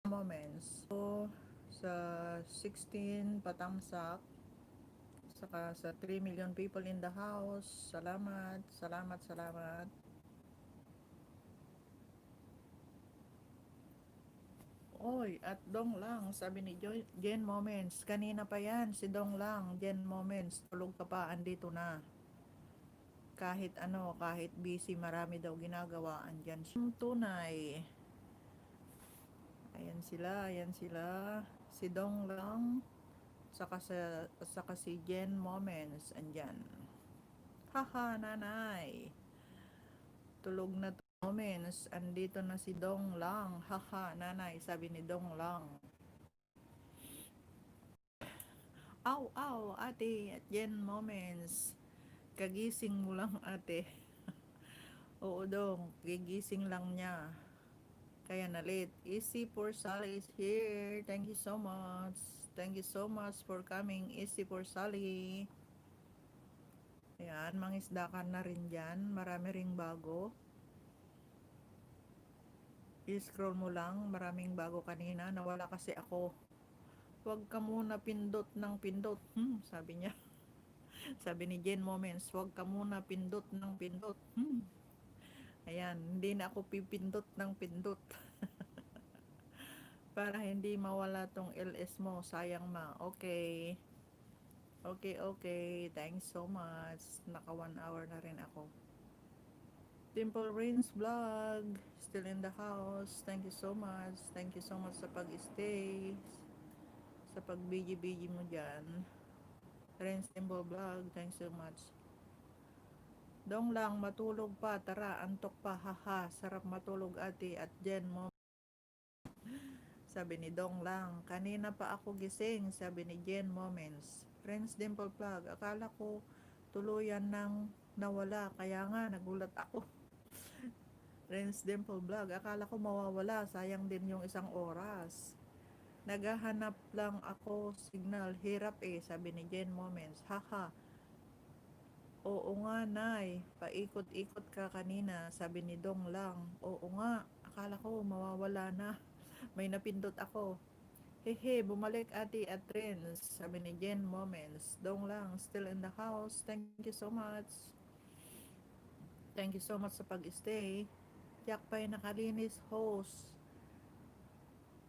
S1: Moments. So, sa 16 patamsak, saka sa 3 million people in the house. Salamat, salamat, salamat. Oy, at Dong lang, sabi ni Jen Moments. Kanina pa yan, si Dong lang, Jen Moments. Tulog ka pa, andito na. Kahit ano, kahit busy, marami daw ginagawa. Andyan siya. Tunay. Ayan sila, ayan sila. Si Dong lang. Saka si Jen Moments. Andyan. Haha, nanay. Tulog na Moments. Andito na si Dong lang. Haha, nanay. Sabi ni Dong lang. Aw, aw, ate. At Jen Moments. Kagising mo lang, ate. Oo, Dong. Gigising lang niya. Kaya na late. Easy for Sally is here. Thank you so much. Thank you so much for coming. Easy for Sally. Ayan, mangisda ka na rin dyan. Marami ring bago. I-scroll mo lang. Maraming bago kanina. Nawala kasi ako. Huwag ka muna pindot ng pindot. Sabi niya. Sabi ni Jen Moments, huwag ka muna pindot ng pindot. Ayan, hindi na ako pipindot ng pindot. Para hindi mawala tong LS mo. Sayang ma. Okay. Okay, okay. Thanks so much. Naka 1 hour na rin ako. Dimple Rains Vlog. Still in the house. Thank you so much. Thank you so much sa pag-stay. Sa pag-bigi-bigi mo dyan. Rains Dimple Vlog. Thanks so much. Dong lang, matulog pa. Tara, antok pa. Haha. Sarap matulog ate at Jen mo. Sabi ni Dong Lang. Kanina pa ako gising, sabi ni Jen Moments. Friends Dimple Plug, akala ko tuluyan nang nawala, kaya nga nagulat ako. Friends Dimple Plug, akala ko mawawala, sayang din yung isang oras. Naghahanap lang ako signal, hirap eh, sabi ni Jen Moments. Haha, oo nga nay, paikot-ikot ka kanina, sabi ni Dong Lang. Oo nga, akala ko mawawala na, may napindot ako. Hehe, bumalik ati at Trends, sabi ni Jen Moments. Dong Lang, still in the house, thank you so much. Thank you so much sa pag-stay. Jack pa'y nakalinis host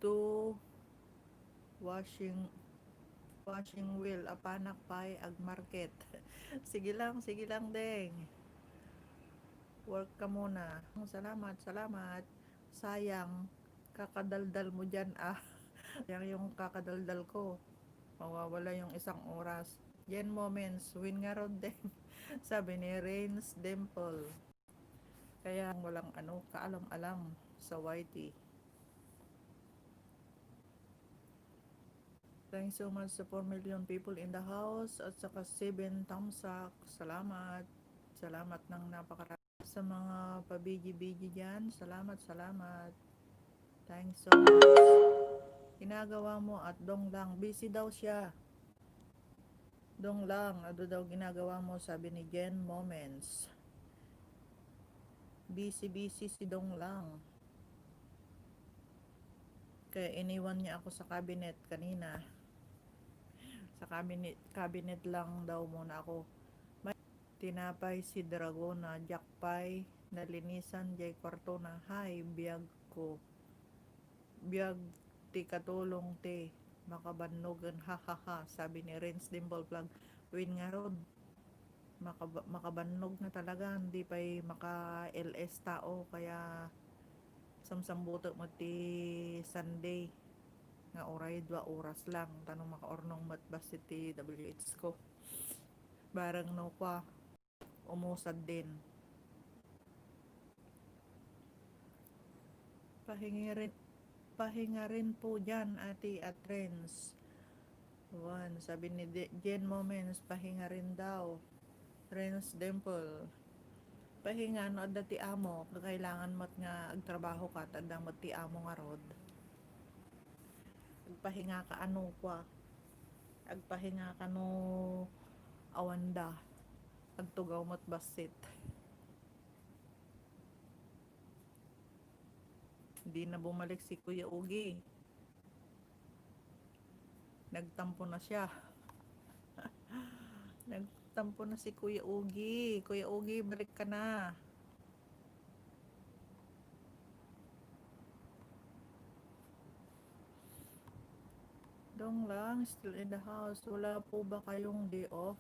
S1: to washing wheel apanak pa'y ag market. Sige lang deng. Work ka muna. Salamat, salamat. Sayang, kakadaldal mo dyan ah. Sayang yung kakadaldal ko. Mawawala yung isang oras. Yen Moments, win nga ron din. Sabi ni Rains Dimple. Kaya walang kaalam-alam sa YT. Thanks so much sa 4 million people in the house at saka 7 thumbs up. Salamat. Salamat ng napakarami sa mga pabigi-bigi dyan. Salamat. Thanks so much. Ginagawa mo at Dong Lang. Busy daw siya. Dong Lang, ano daw ginagawa mo, sabi ni Jen Moments. Busy si Dong Lang. Kaya iniwan niya ako sa cabinet kanina. Sa cabinet lang daw muna ako. May tinapay si Dragona, Jackpay, nalinisan jay kwarto na. Hay, biyag ko. Biyag ti katulong ti. Makabannogan, hahaha, sabi ni Renz Dimple Plug. Win nga ron. Makabannog na talaga, hindi pa'y maka-LS tao, kaya samsambuto mo ti Sunday nga oray 2 oras lang tanong makaornong matbas ti WH ko barang no pa umusad din pahinga rin po dyan ati at Trends. Sabi ni Jen Moments, pahinga rin daw. Trends Dimple, pahinga no adda ti amo, kailangan mat nga agtrabaho ka tanda mat ti amo nga rod. Agpahinga ka agpahinga ka no awanda, agtugaw mat basit. Hindi na bumalik si Kuya Ugi. Nagtampo na siya. Nagtampo na si Kuya Ugi. Kuya Ugi, balik ka na. Dong Lang, still in the house. Wala po ba kayong day off?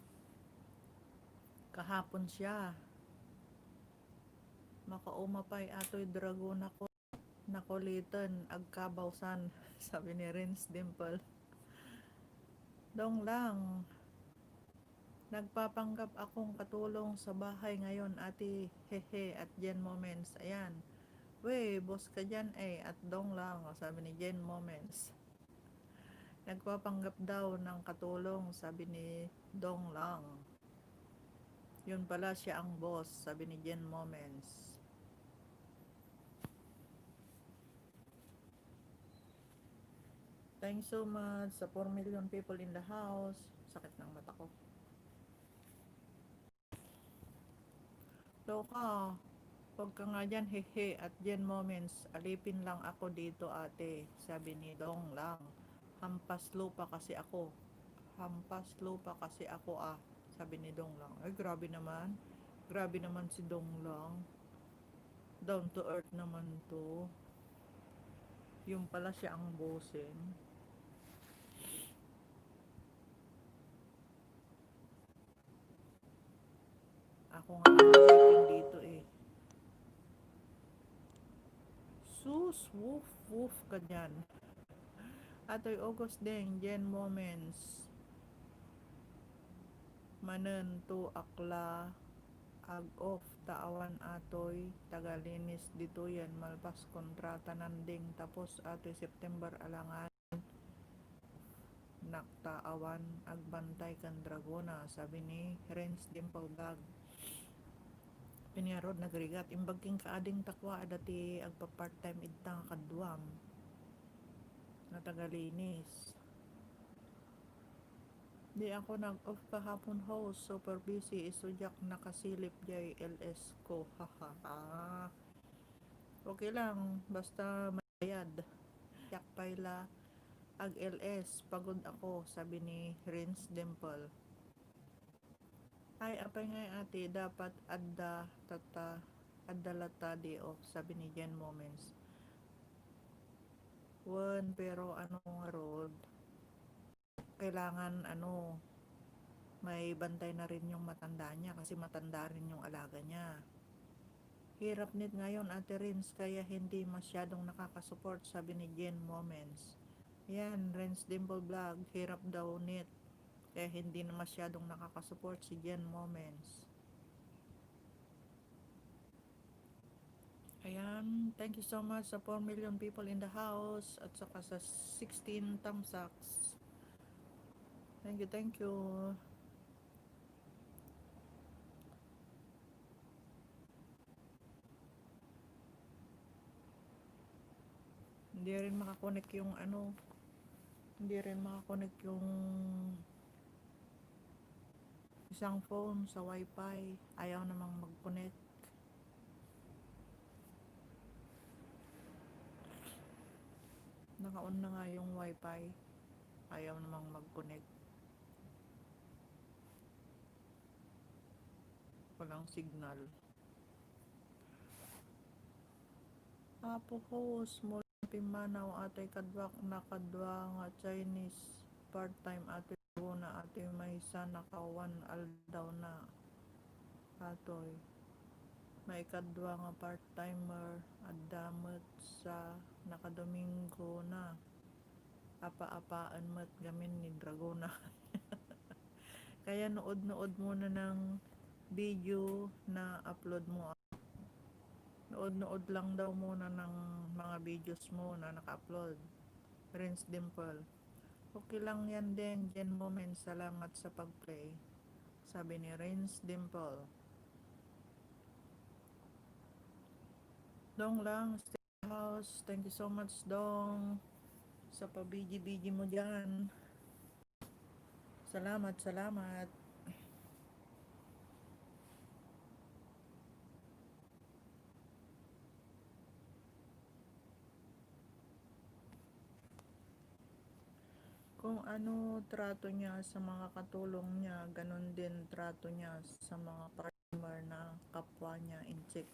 S1: Kahapon siya. Makaumapay ato'y dragon ako. Nakulitan, agkabawsan. Sabi ni Renz Dimple. Dong Lang, nagpapanggap akong katulong sa bahay ngayon ati. Hehe, at Jen Moments. Ayan. We, boss ka dyan eh. At Dong Lang, sabi ni Jen Moments. Nagpapanggap daw ng katulong, sabi ni Dong Lang. Yun pala siya ang boss, sabi ni Jen Moments. Thanks so much sa 4 million people in the house. Sakit ng mata ko. Loka, huwag ka nga dyan, hehe, at Jen Moments. Alipin lang ako dito ate, sabi ni Dong Lang. Hampas lupa kasi ako ah, sabi ni Dong Lang. Ay, grabe naman si Dong Lang. Down to earth naman to. Yung pala siya ang bossing. Ako nga ang dito eh. Sus, woof ka dyan. Atoy August din, Jen Moments. Manen to akla ag off taawan atoy tagalinis ditoyan malpas kontrata nanding tapos atoy September alangan naktaawan agbantay kan Dragona, sabi ni Renz Dimple Vlog. Piniarod nagrigat imbagking kaading takwa dati agpa part time idtang kadwam na tagalinis. Di ako nag-off kahapon host, super busy, isudyak nakasilip jay LS ko, haha. Okay lang, basta mayad. Yak payla ag LS, pagod ako, sabi ni Renz Dimple. Ay, apay nga ate, dapat adalata di off, sabi ni Jen Moments. Pero ano nga road, kailangan may bantay na rin yung matanda niya kasi matanda rin yung alaga niya. Hirap nit ngayon ate Renz kaya hindi masyadong nakakasupport, sabi ni Jen Moments. Yan, Renz Dimple Vlog, hirap daw nit kaya hindi na masyadong nakakasupport si Jen Moments. Ayan, thank you so much sa 4 million people in the house at saka sa 16 thumbsucks. Thank you, thank you. Hindi rin makakonek yung hindi rin makakonek yung isang phone sa wifi. Ayaw namang mag-connect. Naka-on na nga yung wifi. Ayaw namang mag-connect. Walang signal. Apo host mo pimanaw atay kadwak nakadwa nga Chinese part-time ate na ate may isa nakawan aldaw na atoy may kadwa nga part-timer adamot sa nakadomingo na apa-apaan mat gamin ni Dragona. Kaya nood muna ng video na upload mo. Nood lang daw muna ng mga videos mo na naka-upload. Renz Dimple. Okay lang yan din, Jen Moments. Salamat sa pag-play. Sabi ni Renz Dimple. Dong lang, stay house. Thank you so much, Dong. Sa pabiji-biji mo dyan. Salamat. Kung ano trato niya sa mga katulong niya, ganun din trato niya sa mga partner na kapwa niya, incheck.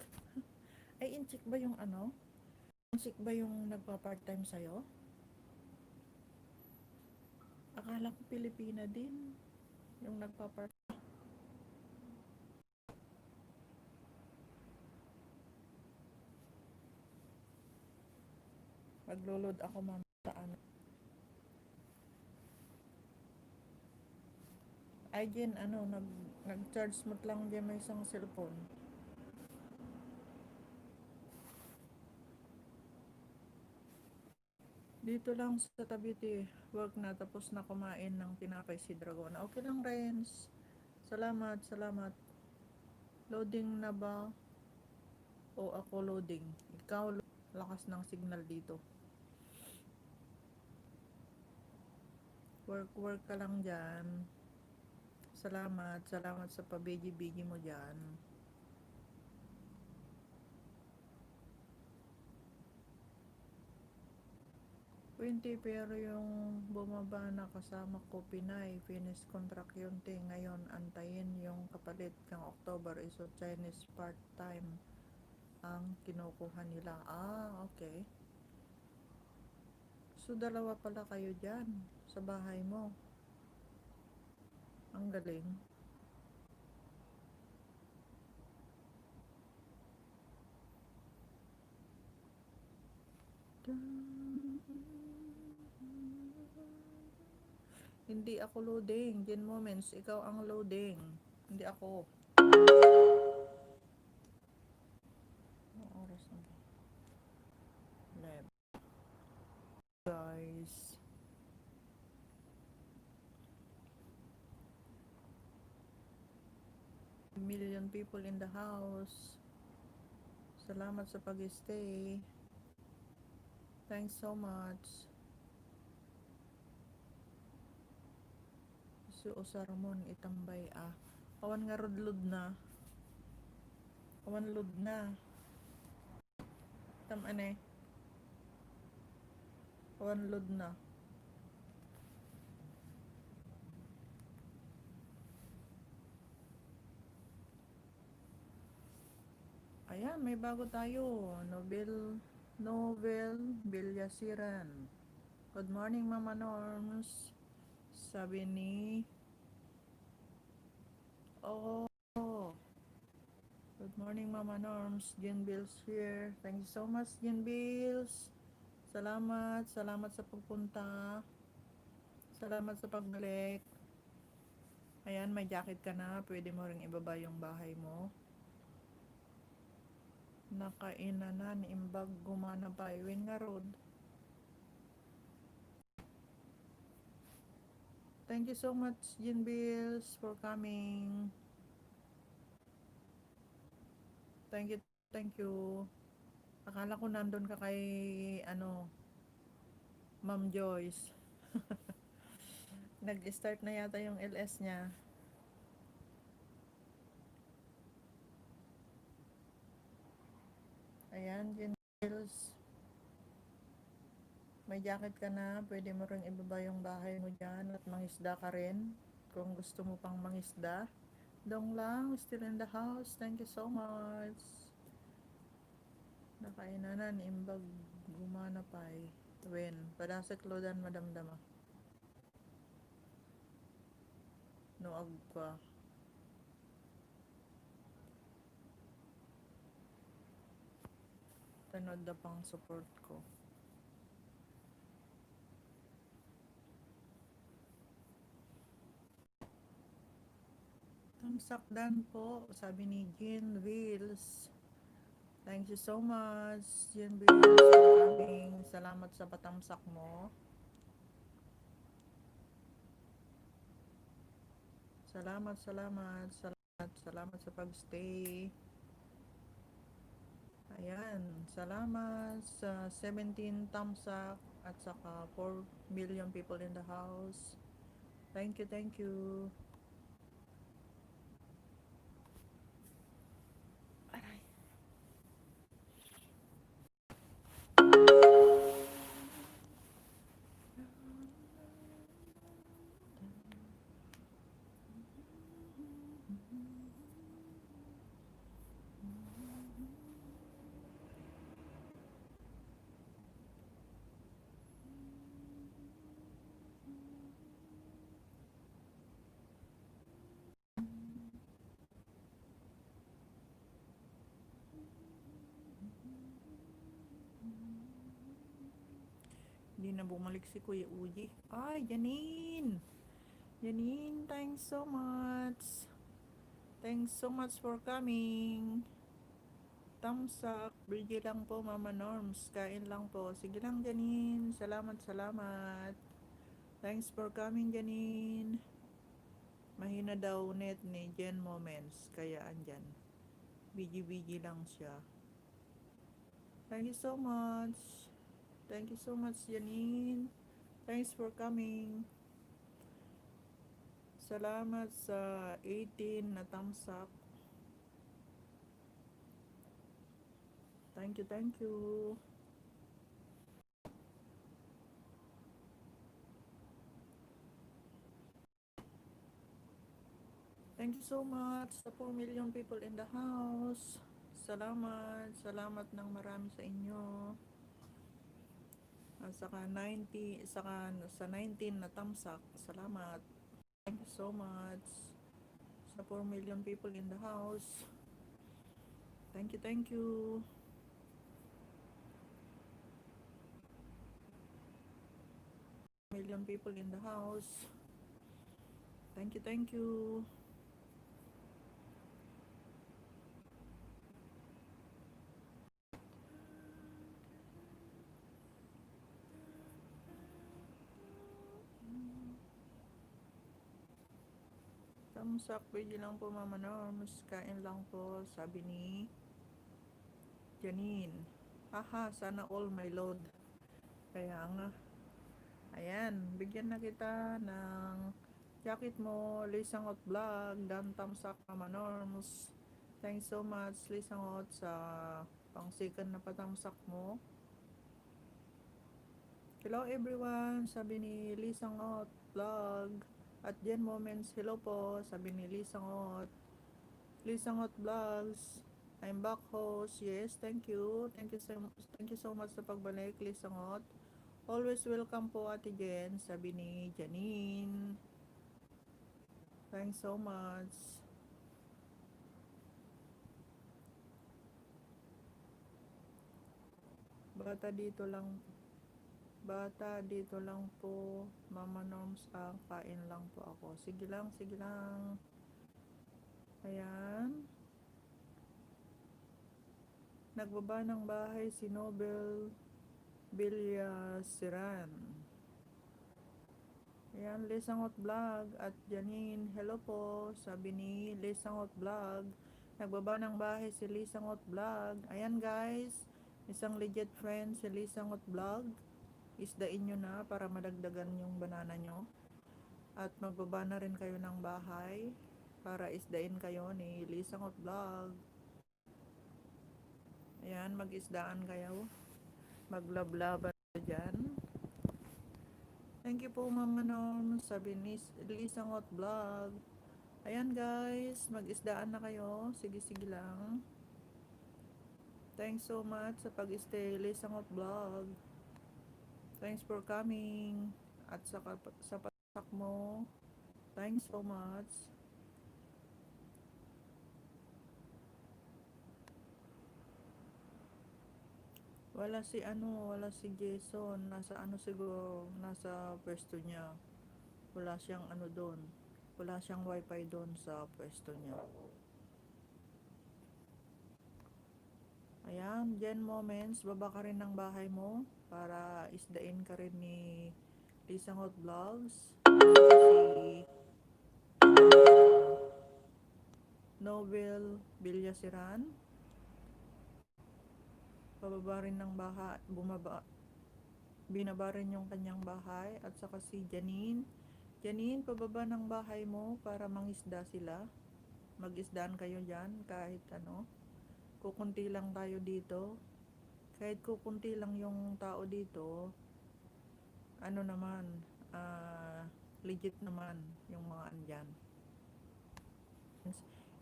S1: Ay, incheck ba yung Incheck ba yung nagpa-part-time sa'yo? Akala ko Pilipina din yung nagpa-part. Maglulod ako mamaya sa Ay, Jen, nag-charge mo lang dyan may isang cellphone. Dito lang sa Tabiti, work na tapos na kumain ng tinapay si Dragona. Okay lang, Renz. Salamat. Loading na ba? O ako loading? Ikaw, lakas ng signal dito. Work ka lang dyan. Salamat sa pabigi-bigi mo dyan. Pero yung bumaba na kasama ko Pinay, finish contract yun ngayon antayin yung kapalit kang October iso Chinese part-time ang kinukuha nila. Okay. So dalawa pala kayo dyan sa bahay mo. Ang galing. Hindi ako loading, Jen Moments, ikaw ang loading, hindi ako. Left. Guys. Million people in the house. Salamat sa pag-stay. Thanks so much. Si Osarmon itambay Awan nga rodlod na. Awan lod na. Ane. Awan lod na. Ayan, may bago tayo. Novel Bilyasiran. Good morning, Mama Norms. Sabi ni good morning, Mama Norms. Jen Bills here. Thank you so much, Jen Bills. Salamat sa pagpunta. Salamat sa pagbalik. Ayan, may jacket ka na. Pwede mo ring ibaba yung bahay mo. Nakainanan, imbag, gumana pa. Iwin nga road. Thank you so much, Jen Bills, for coming. Thank you. Akala ko nandun ka kay, Ma'am Joyce. Nag-start na yata yung LS niya. Ayan, Jen Bills. May jacket ka na, pwede mo rin ibaba yung bahay mo dyan at mangisda ka rin. Kung gusto mo pang mangisda. Dong lang, still in the house. Thank you so much. Nakainanan, imbag, gumana pa Wen, padasek lodan madamdama. Noag pa. Tanod na pang support ko. Tamsakdan po, sabi ni Jean Wills. Thank you so much, Jean Wills, for coming. Salamat sa patamsak mo. Salamat sa pagstay. Ayan, salamat sa 17 thumbs up at saka 4 million people in the house. Thank you. Aray. Hindi na bumalik si Kuya Uji. Ay, Janine, thanks so much. Thanks so much for coming. Thumbs up. Bigay lang po, Mama Norms. Kain lang po. Sige lang, Janine. Salamat. Thanks for coming, Janine. Mahina daw net ni Jen Moments. Kaya andyan. Bigi lang siya. Thank you so much, Janine. Thanks for coming. Salamat sa 18 na thumbs up. Thank you. Thank you so much sa 4 million people in the house. Salamat ng marami sa inyo. At saka sa 19 na thumbs up. Salamat. Thank you so much sa 4 million people in the house. Thank you. Million people in the house. Thank you. Tamsak, pwede lang po Mama Norms, kain lang po, sabi ni Janine. Haha, sana all my load. Kaya nga, ayan, bigyan na kita ng jacket mo, Lisangot Vlog, dan Tamsak Mama Norms. Thanks so much, Lisangot, sa pang-second na patamsak mo. Hello everyone, sabi ni Lisangot Vlog. At Jen Moments, hello po, sabi ni Lisangot. Lisangot Vlogs, I'm back host. Yes, thank you. Thank you so much sa pagbalik, Lisangot. Always welcome po Ate Jen, sabi ni Janine. Thanks so much. Bata dito lang po, Mama Norms, kain lang po ako. Sige lang, sige lang. Ayan. Nagbaba ng bahay si Nobel Villasiran. Ayan, Lisangot Vlog at Janine, hello po, sabi ni Lisangot Vlog. Nagbaba ng bahay si Lisangot Vlog. Ayan guys, isang legit friend si Lisangot Vlog. Isdain nyo na para madagdagan yung banana nyo. At magbaba na rin kayo ng bahay para isdain kayo ni Lisangot Vlog. Ayan, mag-isdaan kayo. Maglablaban dyan. Thank you po Mama Norm, sabi ni Lisangot Vlog. Ayan guys, mag-isdaan na kayo. Sige lang. Thanks so much sa pag-stay, Lisangot Vlog. Thanks for coming. At sa patak mo. Thanks so much. Wala si Jason. Nasa siguro, nasa pwesto niya. Wala siyang doon. Wala siyang wifi doon sa pwesto niya. Ayan, Jen Moments, baba ka rin ng bahay mo para isdain ka rin ni Lisangot Vlogs. Si Nobel Villasiran. Pababa rin ng bahay, binaba rin yung kanyang bahay. At saka si Janine, pababa ng bahay mo para mangisda sila. Mag-isdaan kayo dyan kahit kukunti lang tayo dito. Kahit kukunti lang yung tao dito, naman, legit naman yung mga andyan.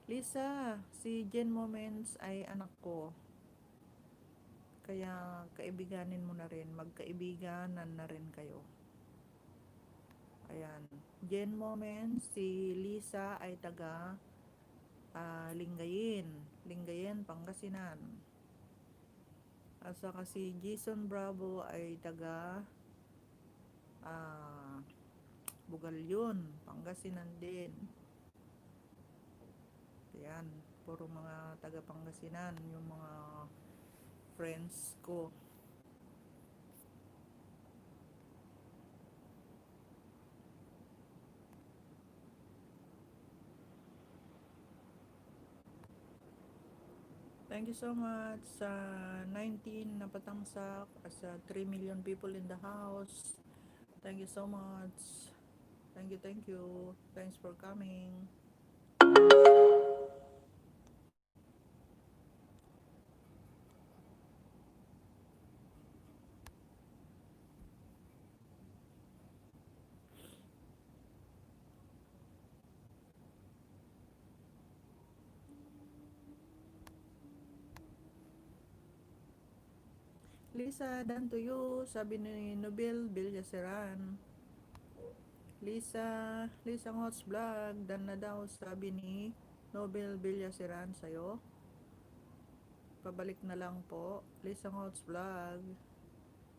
S1: Lisa, si Jen Moments ay anak ko. Kaya kaibiganin mo na rin, magkaibiganan na rin kayo. Ayan, Jen Moments, si Lisa ay taga Lingayen, Pangasinan. At saka si Jason Bravo ay taga Bugalyon, Pangasinan din. Ayan, puro mga taga Pangasinan yung mga friends ko. Thank you so much sa 19 na patamsak at sa 3 million people in the house. Thank you so much. Thank you. Thanks for coming. Lisa, done to you, sabi ni Nobel Villasiran. Lisa Ngots Vlog, done na daw, sabi ni Nobel Villasiran sa'yo. Pabalik na lang po. Lisa Ngots Vlog,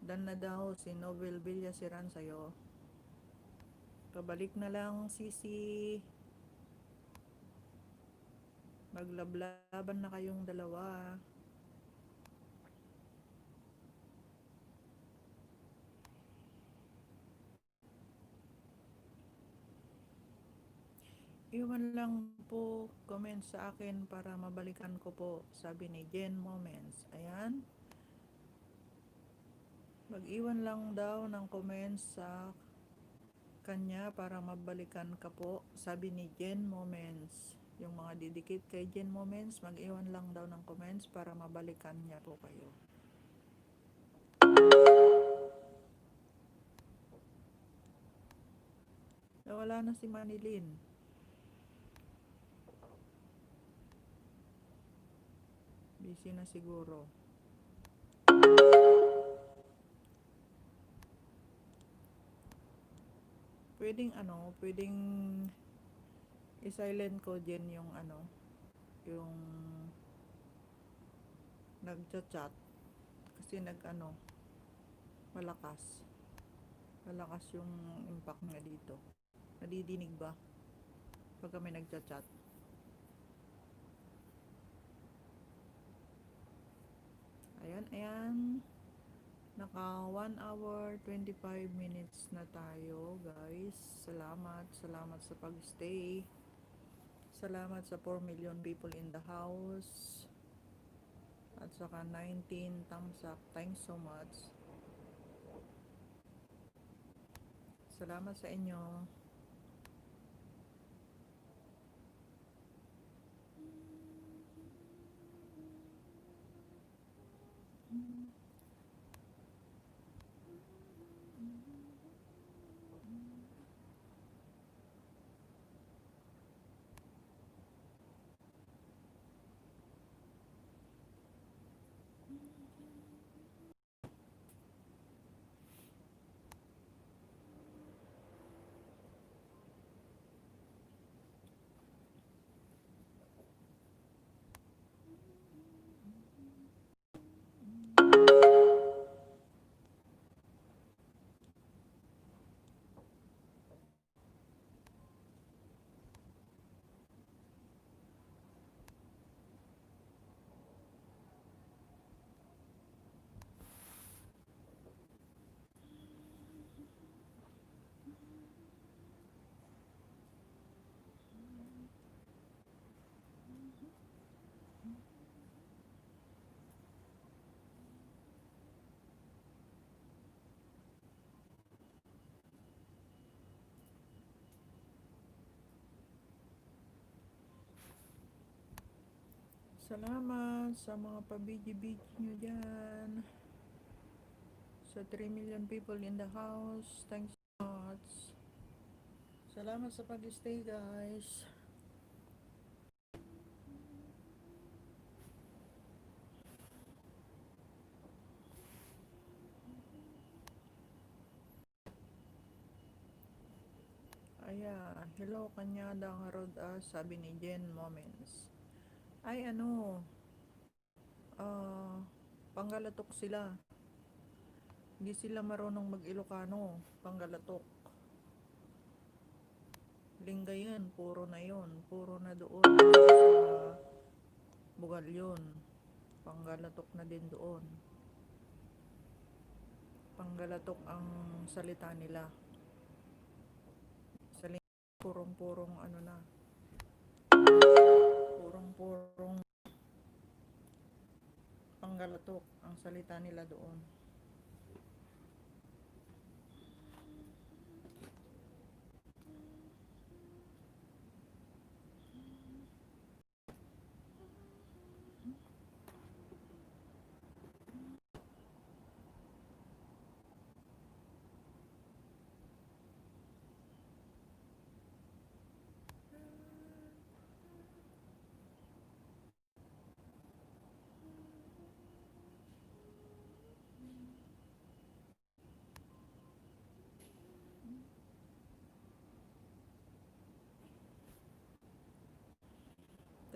S1: done na daw si Nobel Villasiran sa'yo. Pabalik na lang, Sisi. Maglablaban na kayong dalawa. Iwan lang po comment sa akin para mabalikan ko po, sabi ni Jen Moments. Ayan. Mag-iwan lang daw ng comments sa kanya para mabalikan ka po, sabi ni Jen Moments. Yung mga didikit kay Jen Moments, mag-iwan lang daw ng comments para mabalikan niya po kayo. Wala na si Manilyn. Busy na siguro. Pwedeng i-silent ko din yung yung nagchat-chat kasi malakas yung impact niya dito. Nadidinig ba pag kami nagchat-chat? Ayan. Naka 1 hour 25 minutes na tayo, guys. Salamat sa pag-stay. Salamat sa 4 million people in the house. At saka 19 thumbs up. Thanks so much. Salamat sa inyo. Salamat sa mga pabidyo-bidyo nyo dyan. Sa 3 million people in the house. Thanks so much. Salamat sa pag-stay, guys. Hello Kanyada Harod, sabi ni Jen Moments. Panggalatok sila. Hindi sila marunong mag-Ilocano. Panggalatok. Lingayen, puro na doon sa Bugalyon. Panggalatok na din doon. Panggalatok ang salita nila. Purong-purong purong-purong Panggalatok ang salita nila doon.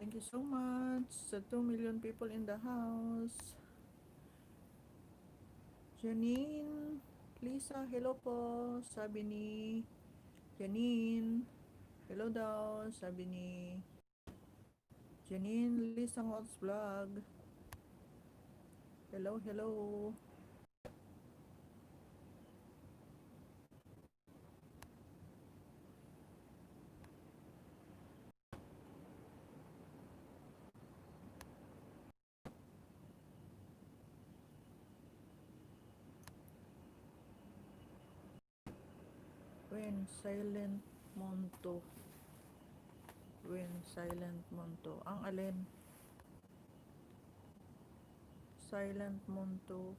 S1: Thank you so much sa 2 million people in the house. Janine, Lisa, hello po, sabi ni Janine. Hello daw, sabi ni Janine Lisa Ngots Vlog. Hello. When Silent Monto. When Silent Monto. Ang alin? Silent Monto.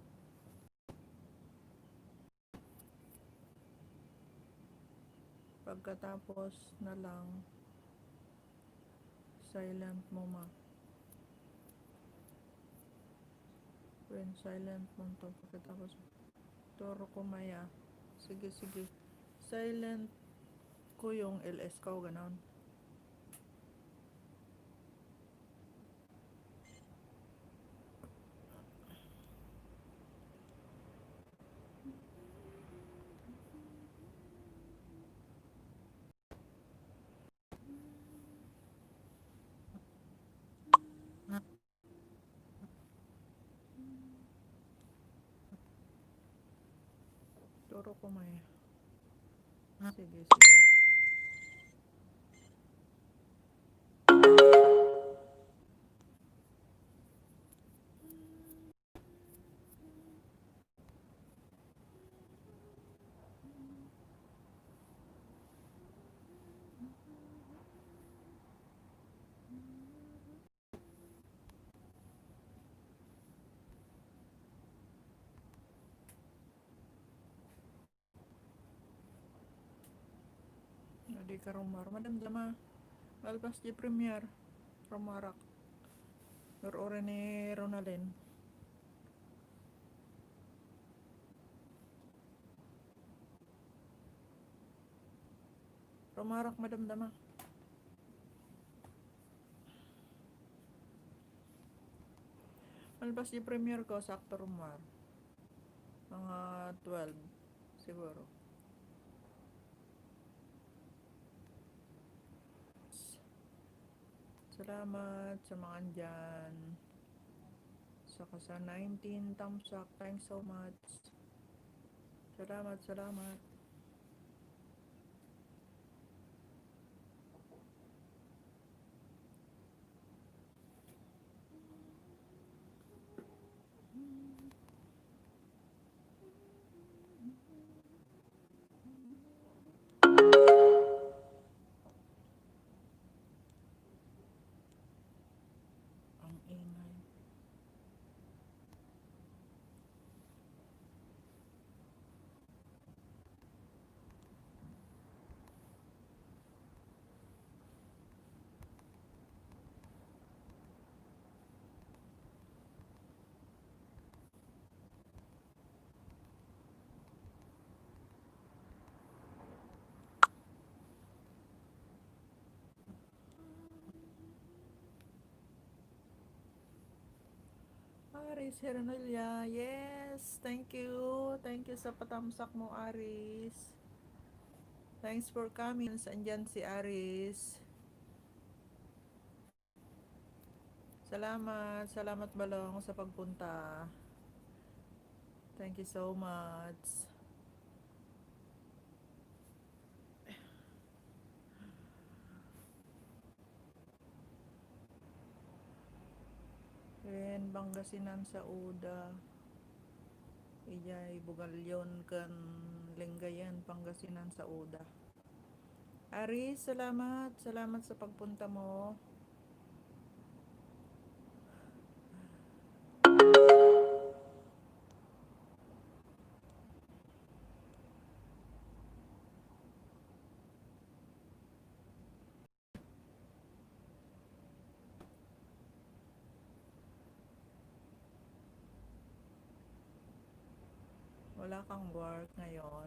S1: Pagkatapos na lang silent mo ma. When Silent Monto. Pagkatapos Toro ko maya. Sige. Silent ko yung LS ko, ganon. Toro ko maya. Sige. Di ka rumar. Madam dama. Malpas di premier. Rumarak. Ore ni Ronaldin. Rumarak madam dama. Malpas di premier ko sakto rumar. Mga 12 siguro. Salamat sa mga andyan. Saka sa 19 thumbs up. Thanks so much. Salamat. Ang ingay. Aris Hernolia, yes, thank you sa patamsak mo, Aris. Thanks for coming. Andyan si Aris. Salamat Balong sa pagpunta. Thank you so much. Ren Pangasinan sa Uda. Ijay Bugalyon kan Lingayen Pangasinan sa Uda. Aris, salamat sa pagpunta mo. Wala kang work ngayon.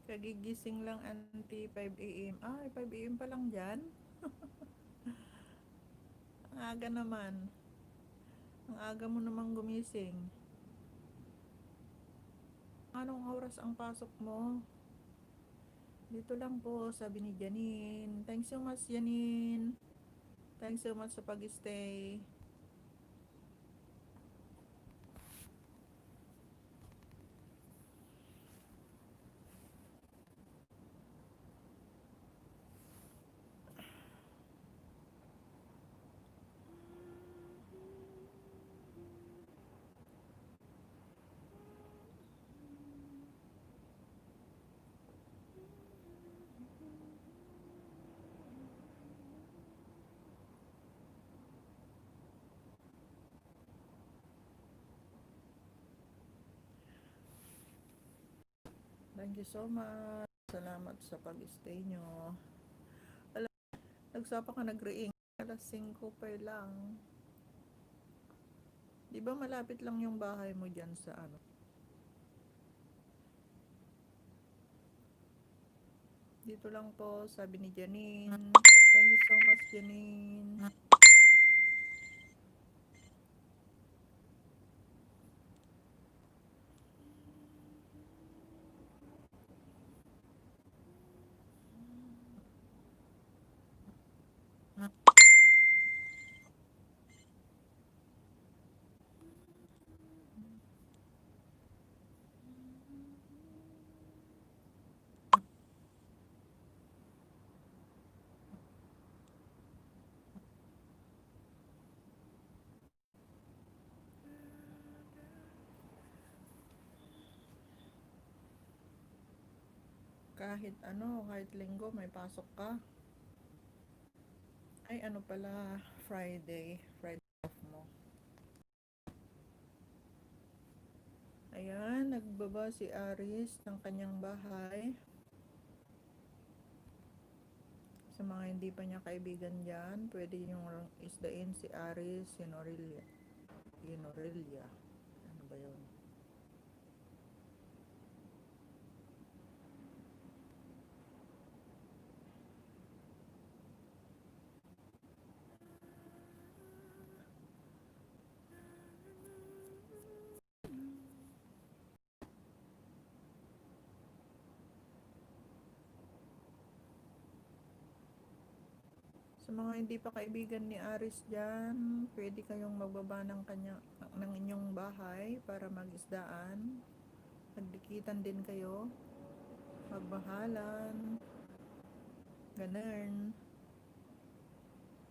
S1: Kagigising lang anti 5 AM. Ay, 5 AM pa lang dyan. Ang aga naman. Ang aga mo namang gumising. Anong oras ang pasok mo? Dito lang po, sabi ni Janine. Thanks so much, Janine. Thanks so much sa pag-stay. Thank you so much. Salamat sa pag-stay nyo. Alam, nagsapa ka nag-ring. Alas 5 pa lang. Di ba malapit lang yung bahay mo dyan sa ano? Dito lang po, sabi ni Janine. Thank you so much, Janine. Kahit ano, kahit linggo may pasok ka. Ay ano pala, Friday off mo. Ayan, nagbaba si Aris ng kanyang bahay. Sa mga hindi pa niya kaibigan dyan, pwede yung isdain si Aris Yenorelia. Ano ba yun? Sa mga hindi pa kaibigan ni Aris dyan, pwede kayong magbaba ng inyong bahay para mag-isdaan. Magdikitan din kayo. Magbahalan. Ganun.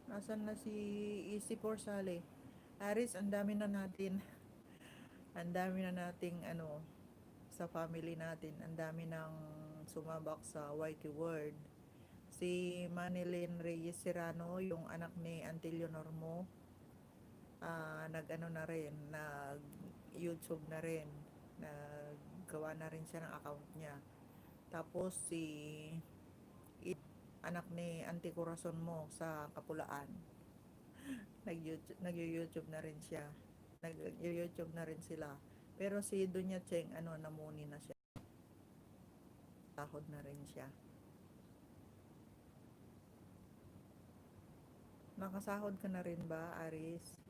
S1: Asan na si Easy Porsale? Aris, ang dami na natin. Ang dami na nating sa family natin. Ang dami nang sumabak sa YT Word. Si Manilyn Reyes Serrano, yung anak ni Auntie Leonor mo, nag-ano na rin, nag-YouTube na rin, naggawa na rin siya ng account niya. Tapos si anak ni Auntie Corazon mo sa Kapulaan, nag-YouTube na rin siya. Nag-YouTube na rin sila. Pero si Dunya Cheng, namuni na siya. Sahod na rin siya. Nakasahod ka na rin ba, Aris?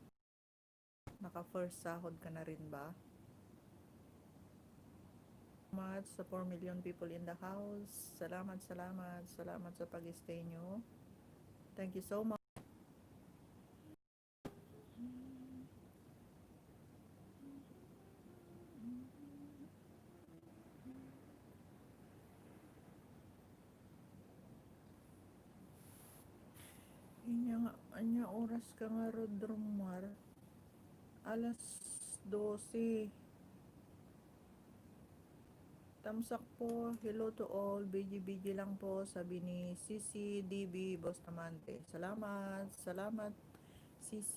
S1: Naka-first sahod ka na rin ba? Much sa 4 million people in the house. Salamat sa pag-stay nyo. Thank you so much. Anya oras ka nga Rodromar? Alas 12. Tamsak po, hello to all, BG lang po, sabi ni CCDB Bustamante. Salamat CC.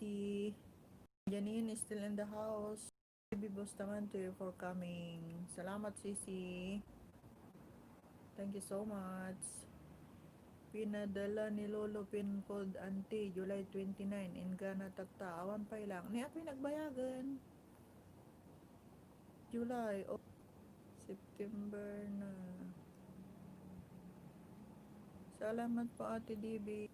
S1: Janine is still in the house. CCDB Bustamante for coming. Salamat CC. Thank you so much. Pinadala ni Lolo pin code Auntie, July 29, in Ghana Tagta. Awan pa ilang. Ni ako'y nagbayagan. July, September na. Salamat po Ate DB.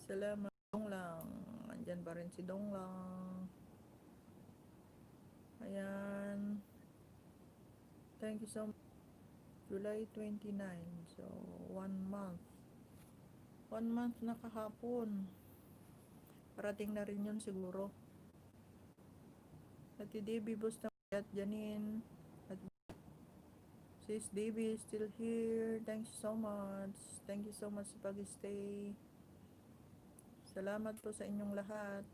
S1: Salamat. Dong lang. Andyan pa rin si Dong lang. Ayan. Thank you so much. July 29. So, 1 month. 1 month na kahapon. Parating na rin yun siguro. Ate DB, Busta at Janine. At Sis DB is still here. Thank you so much. Thank you so much sa pag-stay. Salamat po sa inyong lahat.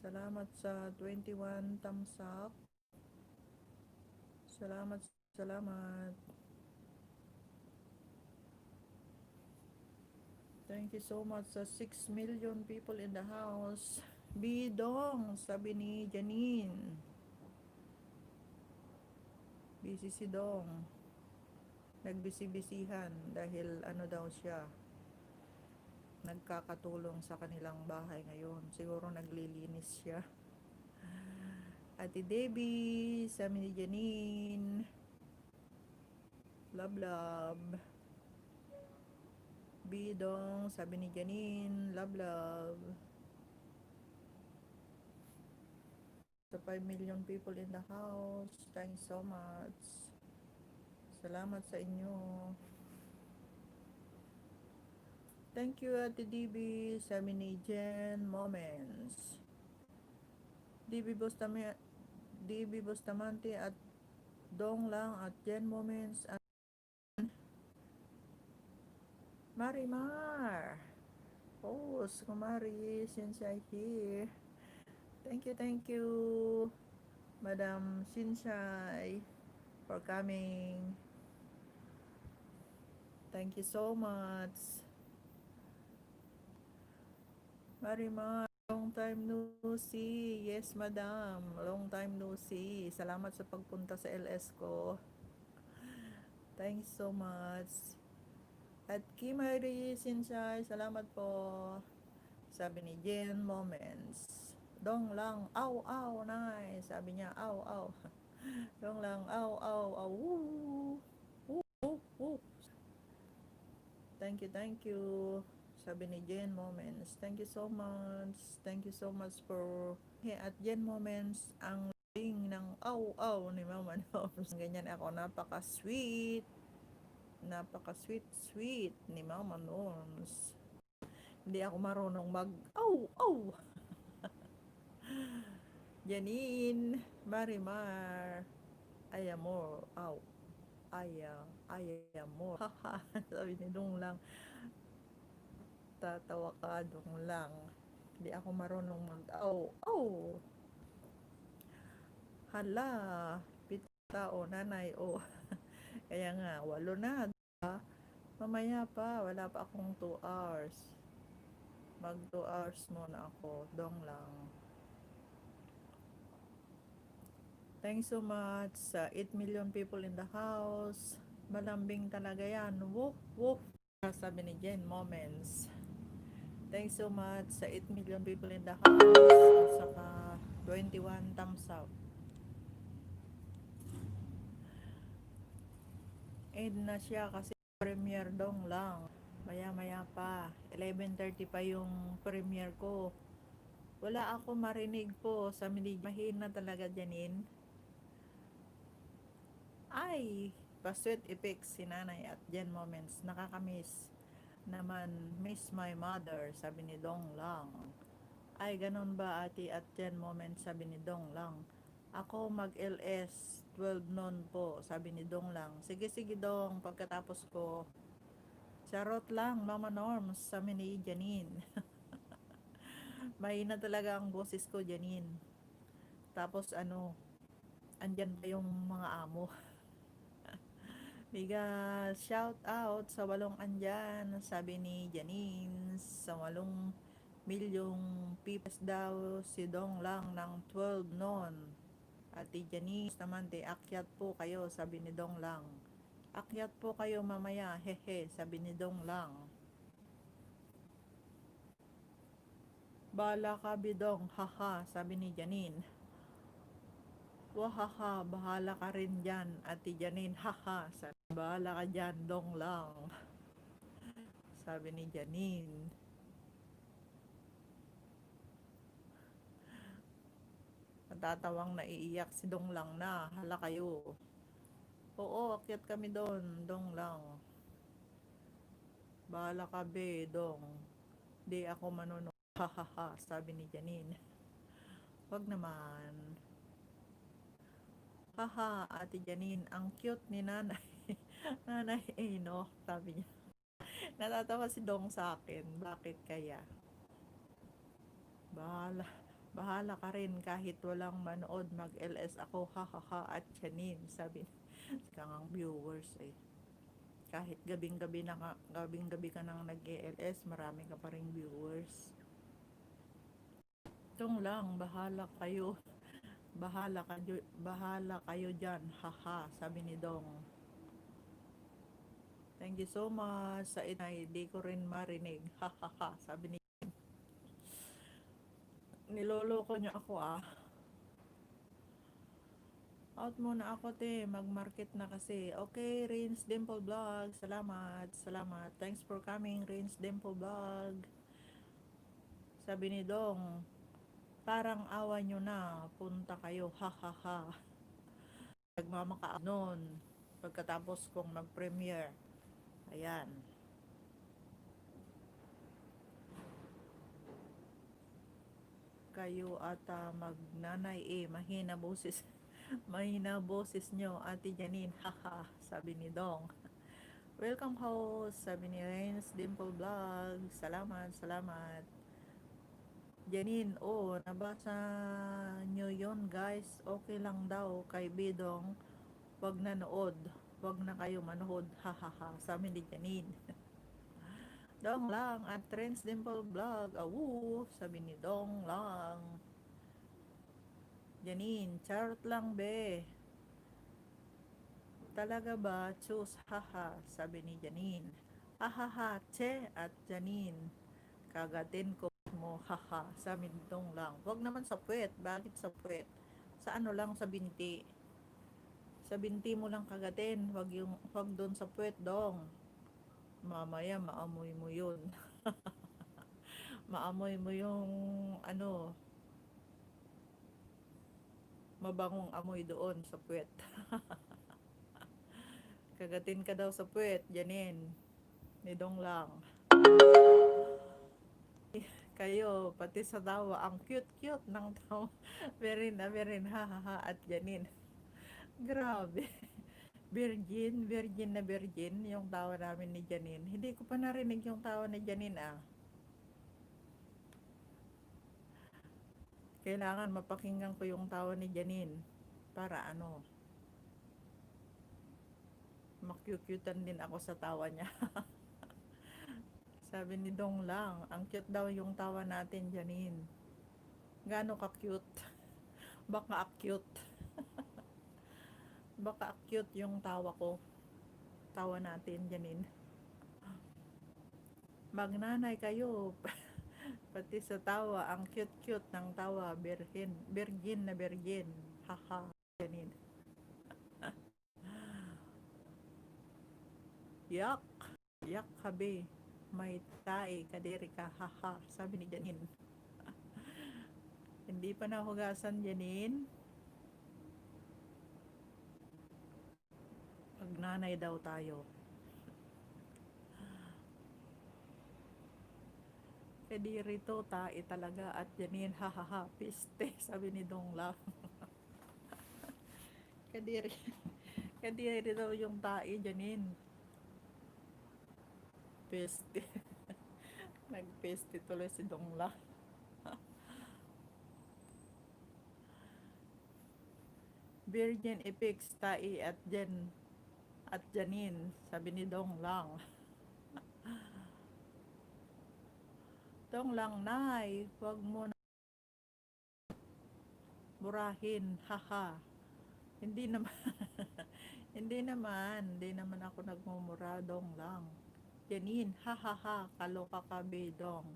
S1: Salamat sa 21 thumbs up. Salamat. Thank you so much sa 6 million people in the house. Bidong, sabi ni Janine. Busy si Dong. Nagbisi-bisihan dahil ano daw siya, nagkakatulong sa kanilang bahay ngayon. Siguro naglilinis siya. Ate Debbie, sabi ni Janine. Love, love. Bidong, sabi ni Janine. Love, love. Sa 5 million people in the house. Thanks so much. Salamat sa inyo. Thank you, Ate DB. Sabi ni Jen Moments. DB Bustamante at Dong Lang at Jen Moments at Marimar. Oh, Kumari, since I here. Thank you, Madam Shinsai, for coming. Thank you so much. Marimar, long time no see. Yes, madam. Long time no see. Salamat sa pagpunta sa LS ko. Thanks so much. At Kimari Sinsay, salamat po. Sabi ni Jen Moments. Dong lang, aw, aw, nice. Sabi niya, aw, aw. Dong lang, aw, aw, aw, woo. Woo, woo, woo. Thank you. Sabi ni Jen Moments. Thank you so much. Thank you so much for at Jen Moments ang ling ng aw-aw ni Mama Norms. Ganyan ako, napaka-sweet. Napaka-sweet ni Mama Norms. Hindi ako marunong mag-aw-aw. Janine, Marimar, ayamor, aw. Ayamor. Haha, sabi ni Dong lang. Tatawa ka, Dong lang. Hindi ako marunong mag-aw. Hala, tao, nanay, Kaya nga, 8 na, diba? Mamaya pa, wala pa akong 2 hours. Mag 2 hours muna ako, Dong lang. Thanks so much sa 8 million people in the house. Malambing talaga yan. Woof, woof. Sabi ni Jen Moments. Thanks so much sa 8 million people in the house. At saka 21 thumbs up. End na siya kasi premiere Dong lang. Maya pa. 11:30 pa yung premiere ko. Wala ako marinig po sa mahina talaga, Janine. Ay, pa-sweet effects si nanay at Jen Moments. Nakakamiss naman. Miss my mother, sabi ni Dong lang. Ay, ganun ba ate at Jen Moments, sabi ni Dong lang. Ako mag-LS 12 noon po, sabi ni Dong lang. Sige Dong, pagkatapos ko. Charot lang, Mama Norms, sabi ni Janine. Mahina talaga ang boses ko, Janine. Tapos andyan ba yung mga amo? Biga, shout out sa 8 andyan, sabi ni Janine, sa 8 milyong pipas daw si Dong lang ng 12 noon. Ate Janine naman, akyat po kayo, sabi ni Dong lang. Akyat po kayo mamaya, hehe, sabi ni Dong lang. Bala ka bidong, haha, sabi ni Janine. Wahaha, bahala ka rin dyan, Ate Janine, haha, sabi. Bahala ka dyan, Dong lang, sabi ni Janine. Natatawang naiiyak si Dong lang na, hala kayo. Oo, akyat kami doon, Dong lang. Bahala ka be, Dong. Di ako manunod, hahaha, sabi ni Janine. Wag naman. Haha, Ate Janine, ang cute ni nanay. Nanay, no? Sabi niya. Natatawa si Dong sa akin. Bakit kaya? Bahala ka rin kahit walang manood, mag-LS ako, hahaha, at Janine, sabi kangang viewers Kahit gabing-gabi ka nang nag-ALS, marami ka pa ring viewers. Itong lang, bahala kayo dyan, haha, sabi ni Dong. Thank you so much sa inay, di ko rin marinig, hahaha, sabi ni. Niloloko niyo ako ah. Out muna ako te, mag-market na kasi. Okay, Rains Dimple Vlog, salamat. Thanks for coming, Rains Dimple Vlog. Sabi ni Dong, parang awa nyo na, punta kayo, hahaha. Nagmamakaab nun, pagkatapos kong mag-premiere. Ayan. Kayo ata magnanay mahina boses. Mahina boses nyo, Ate Janine, haha, sabi ni Dong. Welcome host, sabi ni Rains Dimple Vlog. Salamat. Janine, nabasa nyo yon guys. Okay lang daw kay Bidong. Wag na kayo manood, hahaha, sabi ni Janine. Dong lang at Rains Dimple Vlog. Awu, sabi ni Dong lang. Janine, charot lang be. Talaga ba? Choose, haha, sabi ni Janine. Hahaha, che at Janine. Kagatin ko mo, haha, sabi ni Dong lang. Wag naman sa puwet. Bakit sa puwet? Sa ano lang, sa binti. Sa binti mo lang kagatin. Wag doon sa puwet, Dong. Mamaya maamoy mo yun. Maamoy mo yung ano, mabangong amoy doon sa puwet. Kagatin ka daw sa puwet, Janine. Ni Dong lang. Kayo, pati sa tawa, ang cute-cute ng tawa. Verin, hahaha, at Janine. Grabe. Virgin na virgin, yung tawa namin ni Janine. Hindi ko pa narinig yung tawa ni Janine ah. Kailangan mapakinggan ko yung tawa ni Janine. Para ano, makyukyutan din ako sa tawa niya. Sabi ni Dong lang, ang cute daw yung tawa natin, Janine. Gaano ka cute? Baka cute. Baka cute yung tawa ko. Tawa natin, Janine. Magnanay kayo. Pati sa tawa, ang cute-cute ng tawa, virgin na virgin. Haha, Janine. Yak, yak kabe. May tae, kadiri ka, haha, sabi ni Janine. Hindi pa nahugasan, Janine. Magnanay daw tayo. Kadiri to, tae talaga, at Janine, hahaha, piste, sabi ni Dong lang. Kadiri daw yung tae, Janine. Peste. Nagpeste tuloy si Dong lang. Virgin Epix, tae at Janine, sabi ni Dong lang. Dong lang, nay, wag mo na murahin, haha. Hindi naman, hindi naman ako nagmumura, Dong lang. Janine, hahaha, kaloka ka be, Dong.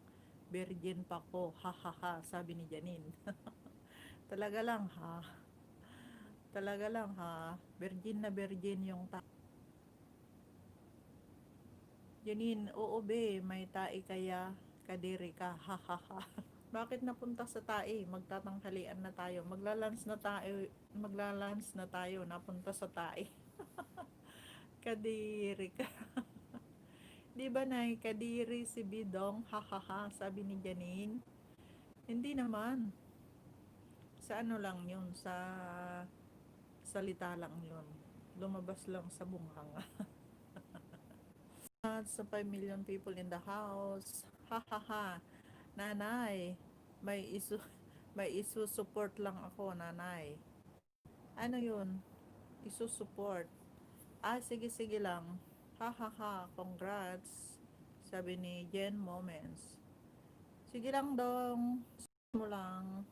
S1: Virgin pa ko, hahaha, sabi ni Janine. Talaga lang ha, virgin na virgin yung Janine, oo be, may tae kaya, kadiri ka, hahaha. Bakit napunta sa tae? Magtatanghalian na tayo. Maglalans na tayo, napunta sa tae. Kadiri ka. Di ba nay, kadiri si Bidong, hahaha, sabi ni Janine. Hindi naman. Sa ano lang yun, sa salita lang yun. Lumabas lang sa bunghang. Sa 5 million people in the house. Hahaha. Nanay, may support lang ako, nanay. Ano yun? Support. Sige lang. Ha ha ha, congrats, sabi ni Jen Moments. Sige lang dong, mo lang.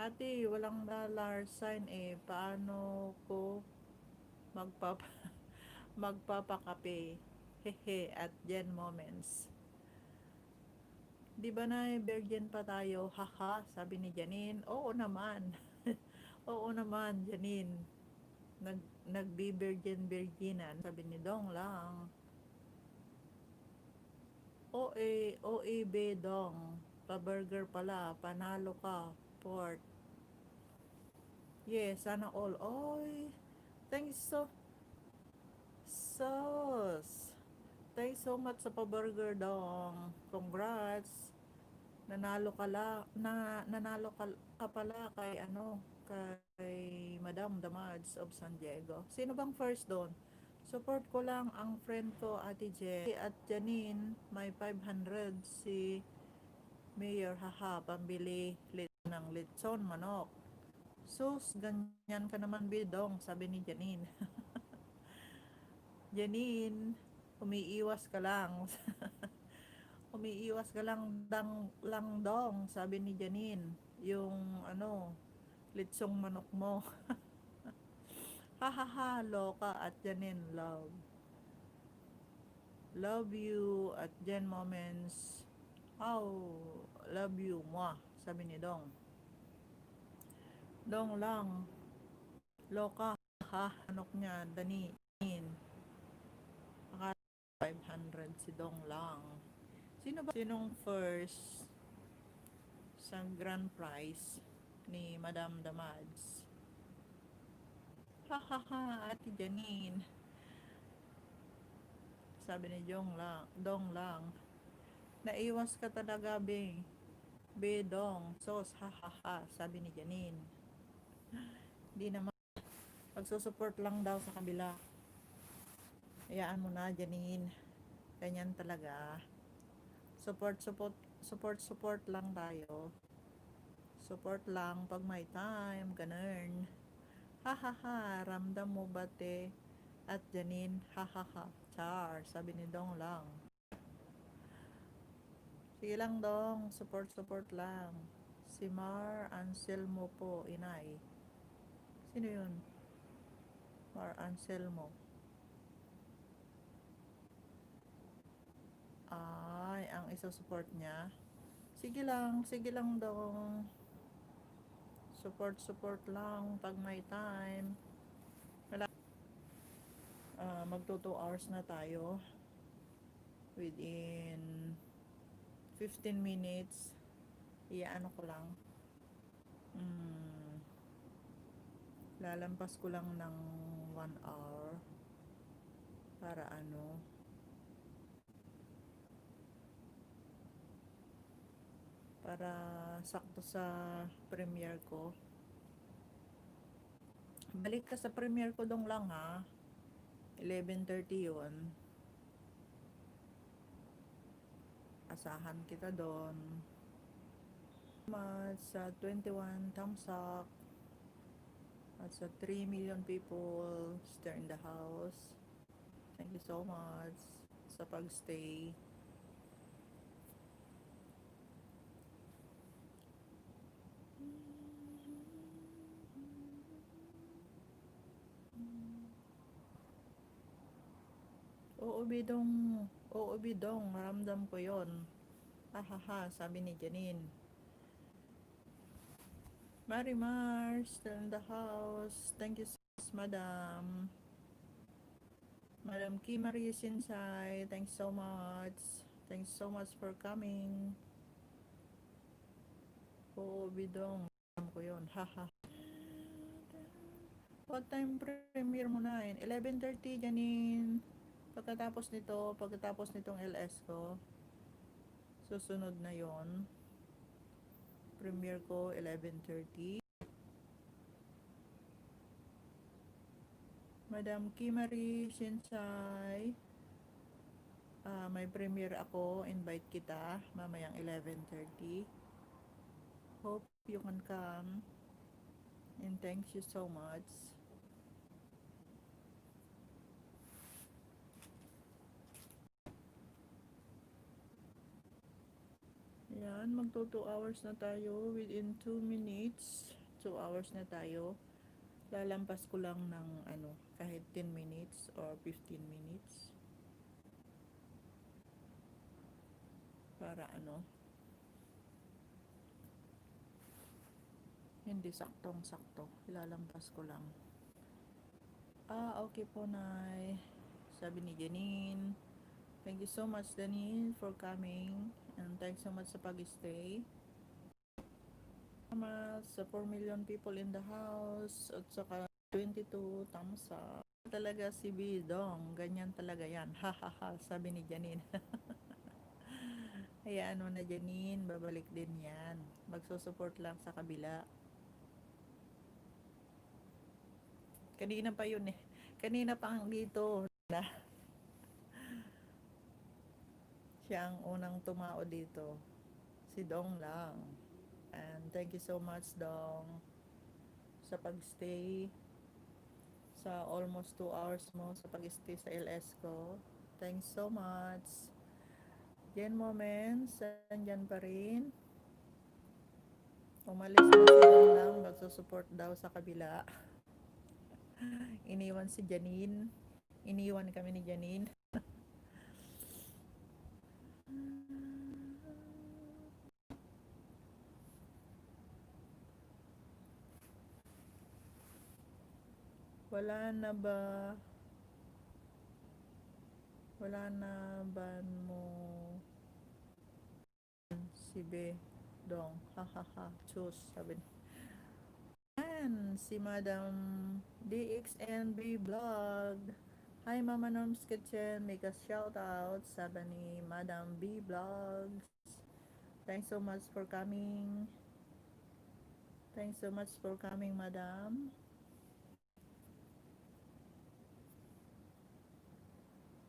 S1: Ate, walang dollar sign eh. Paano ko magpap magpapakape? Hehe, at Jen Moments. Di ba na virgin pa tayo? Haha, sabi ni Janine. Oo naman. Oo naman, Janine. Nag nagbi-virgin-virginan, sabi ni Dong lang. OA Dong. Pa-burger pala, panalo ka. Port. Yes, sana all. Oy, thanks sauce. Thanks so much sa pa-burger Dong. Congrats. Nanalo ka pala kay kay Madam Damads of San Diego. Sino bang first doon? Support ko lang ang friend ko, Ate Jen. At Janine, may 500 si Mayor, haha, pambili ng litson manok. Sus, ganyan ka naman bidong, sabi ni Janine. Janine, umiiwas ka lang. Umiiwas ka lang dong, sabi ni Janine. Yung litsong manok mo. Ha ha ha, loka at Janine love. Love you at Jen Moments. Oh, love you, mwah, sabi ni Dong. Dong lang, loka, ha, manok niya, Danin. Akala 500 si Dong lang. Sinong first sa grand prize ni Madam Damads? Ha ha ha, Ate Janine. Sabi ni Dong lang. Naiwas ka talaga, Dong. Sos, ha ha ha, sabi ni Janine. Di naman. Pagsusupport lang daw sa kabila. Hayaan mo na, Janine. Ganyan talaga. Support lang tayo. Support lang pag may time, ganun. Ha ha ha, ramdam mo ba te? At Janine, ha ha ha, char, sabi ni Dong lang. Sige lang Dong, support lang. Si Mar Anselmo po, inay. Sino yun? Mar Anselmo. Ay, ang isusupport niya. Sige lang Dong. Support lang pag may time. Magto 2 hours na tayo. Within 15 minutes, iaano ko lang. Lalampas ko lang ng 1 hour para para sakto sa premiere ko. Balik ka sa premiere ko Dong lang ha. 11:30 yun. Asahan kita doon. Sa 21 thumbs up at sa 3 million people still in the house. Thank you so much sa pagstay. Oo bidong, maramdam ko yon. Hahaha, sabi ni Janine. Marimar, still in the house. Thank you so much, Madam. Madam Kimari Sinsay, thanks so much. Thanks so much for coming. Oo bidong, maramdam ko yon. Haha. What time premiere mo na yun? 11:30, Janine. Pagkatapos nitong LS ko, susunod na yon. Premiere ko 11:30. Madam Kimari Shinsai, may premiere ako, invite kita mamayang 11:30. Hope you can come and thank you so much. Ayan, magto 2 hours na tayo. Within 2 minutes, 2 hours na tayo. Lalampas ko lang ng kahit 10 minutes or 15 minutes. Para hindi saktong-sakto. Ilalampas ko lang. Okay po, Nay. Sabi ni Janine. Thank you so much, Janine, for coming. And thanks so much sa pag-stay. Salamat sa 4 million people in the house. At saka 22 thumbs up. Talaga si Bidong. Ganyan talaga yan. Ha ha ha. Sabi ni Janine. Hayaan mo na, Janine. Babalik din yan. Magsusupport lang sa kabila. Kanina pa yun eh. Kanina pa ang dito. Siya ang unang tumao dito. Si Dong lang. And thank you so much, Dong, sa pagstay. Sa almost 2 hours mo sa pag-stay sa LS ko. Thanks so much. Jen Moments, andyan pa rin. Umalis na si Dong lang. Magsusupport daw sa kabila. Iniwan si Janine. Iniwan kami ni Janine. Wala na ba mo si Be Dong? Hahaha. Chus, sabi ni. Yan, si Madam DXNB Vlog. Hi, Mama Norm's Kitchen. Make a shout out. Sabi ni Madam B Vlogs. Thanks so much for coming. Thanks so much for coming, Madam.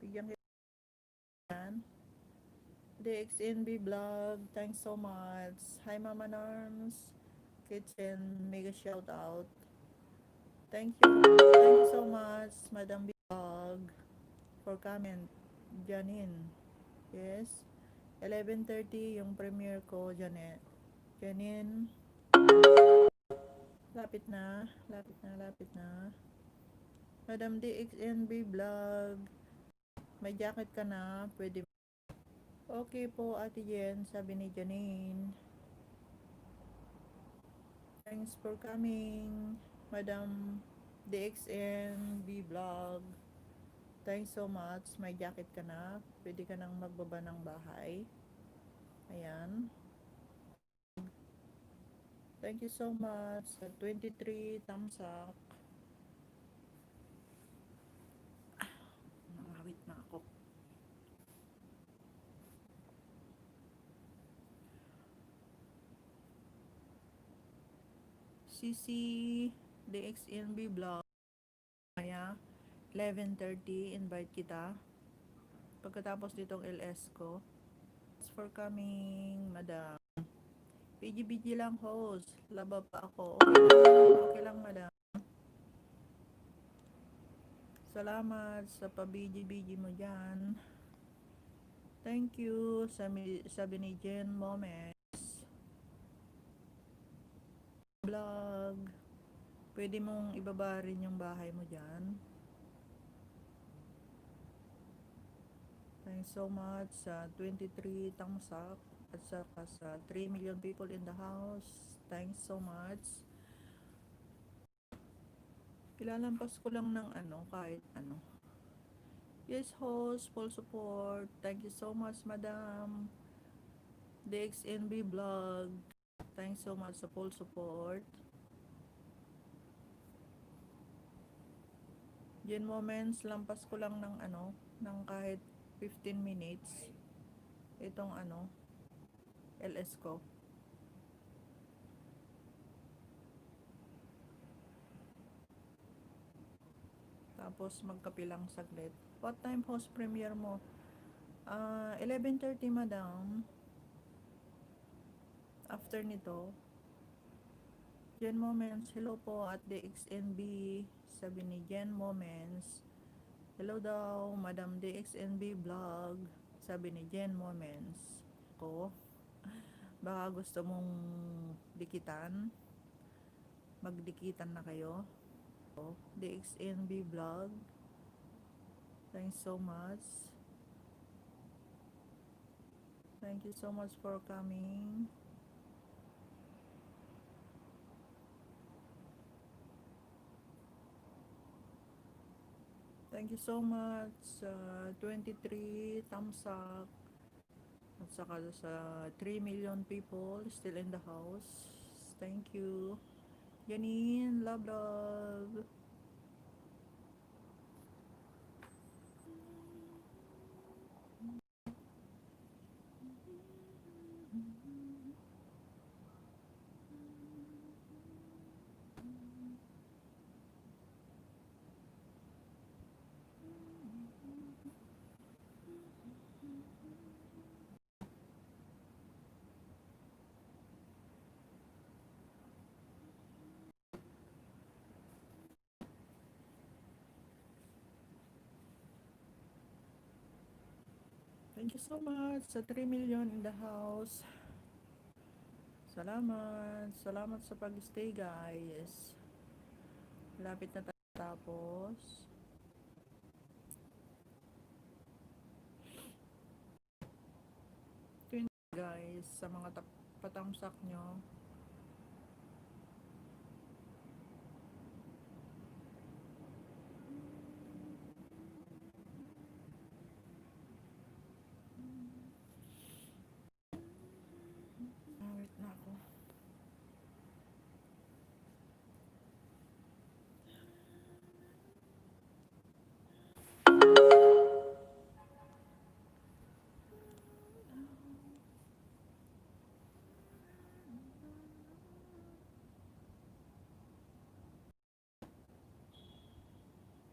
S1: Bigyan kita yan. DXNB Vlog. Thanks so much. Hi, Mama Norm's Kitchen. Make a shout out. Thank you. Thank you so much, Madam B Vlog, for comment. Janine. Yes. 11:30 yung premiere ko, Janet. Janine. Lapit na. Madam DXNB Vlog. May jacket ka na. Pwede. Okay po, Ate Jen. Sabi ni Janine. Thanks for coming, Madam DXNB Vlog. Thanks so much. May jacket ka na. Pwede ka nang magbaba ng bahay. Ayan. Thank you so much. 23 thumbs up. Nakawit na ako. CC DXNB Vlog. Kaya 11:30 invite kita. Pagkatapos nitong LS ko. Thanks for coming, Madam. BG lang, host. Laba pa ako. Okay lang, Madam. Salamat sa pa-BG mo dyan. Thank you. Sabi ni Jen Moments Vlog. Pwede mong ibaba rin yung bahay mo dyan. Thanks so much sa 23 thumbs up at saka sa 3 million people in the house. Thanks so much. Ilalampas ko lang ng kahit ano. Yes, host, full support. Thank you so much, Madam DXNB Vlog. Thanks so much sa full support. Jen Moments, lampas ko lang ng ng kahit 15 minutes. Itong LS ko. Tapos magkapilang saglit. What time host premiere mo? 11:30, Madam. After nito, Jen Moments, hello po at DXNB. Sabi ni Jen Moments. Hello daw, Madam DXNB Vlog. Sabi ni Jen Moments. Ko. Baka gusto mong dikitan, magdikitan na kayo. DXNB vlog, thanks so much. Thank you so much for coming. Thank you so much. 23 thumbs up. At saka sa 3 million people still in the house. Thank you. Janine, love, love. Thank you so much sa 3 million in the house. Salamat. Salamat sa pag-stay, guys. Lapit na tapos. Yun, guys, sa mga patamsak nyo. Wait na ako.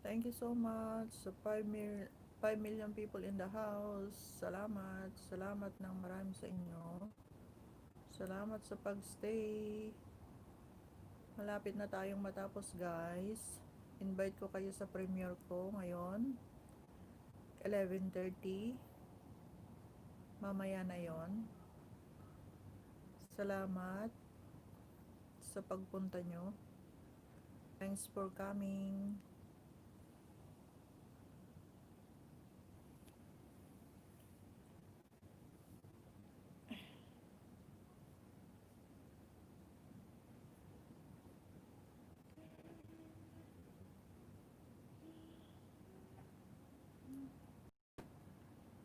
S1: Thank you so much sa 5 million people in the house. Salamat. Salamat ng marami sa inyo. Salamat sa pag-stay. Malapit na tayong matapos, guys. Invite ko kayo sa premiere ko ngayon. 11:30. Mamaya na yon. Salamat sa pagpunta nyo. Thanks for coming.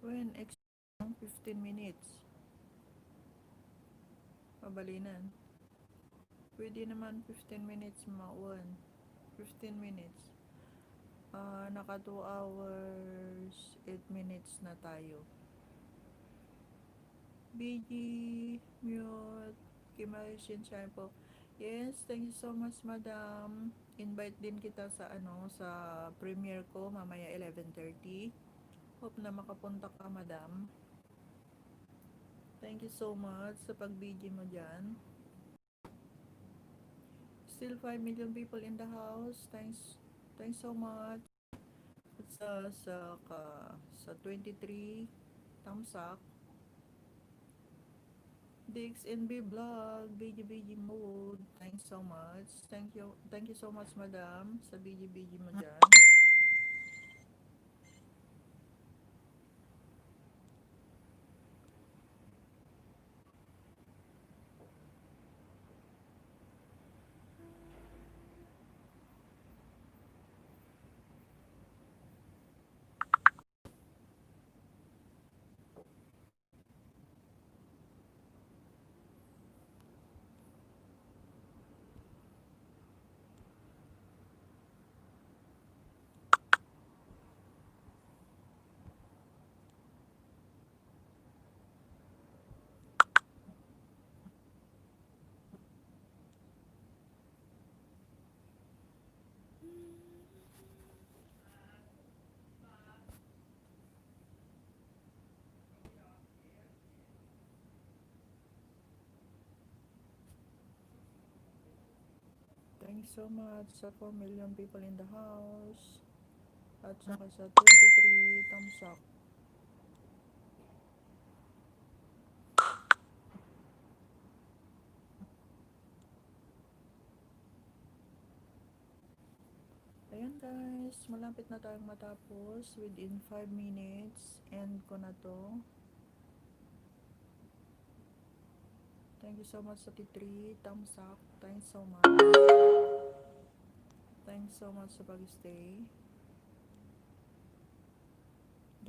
S1: When 15 minutes. Pabalinan. Pwede naman 15 minutes mauwan. 15 minutes. Naka 2 hours 8 minutes na tayo. BG, mute, Kimarishin Shine po. Yes, thank you so much, madam. Invite din kita sa sa premiere ko mamaya 11:30. Hope na makapunta ka, madam. Thank you so much sa pag-BG mo dyan. Still 5 million people in the house. Thanks so much. At sa 23 thumbs up. DXNB vlog, BG mode. Thanks so much. Thank you so much, madam, sa BG mo dyan. Thanks so much sa 4 million people in the house. At saka sa 23 thumbs up. Ayan guys, malapit na tayong matapos. Within 5 minutes, end ko na to. Thank you so much sa T3, thumbs up. Thanks so much. Thanks so much sa pag-stay.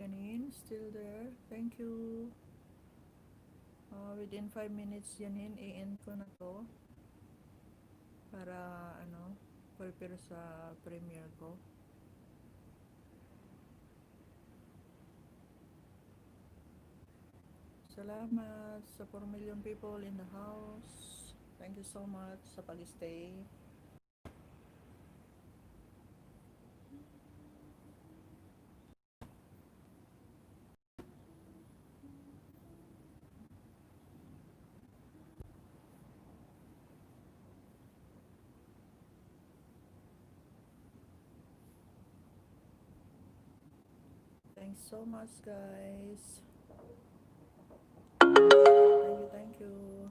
S1: Janine, still there? Thank you. Within 5 minutes, Janine, i-end ko na to. Para, prepare sa premiere ko. Salamat sa 4 million people in the house. Thank you so much sa pag-stay. Thanks so much, guys. Thank you.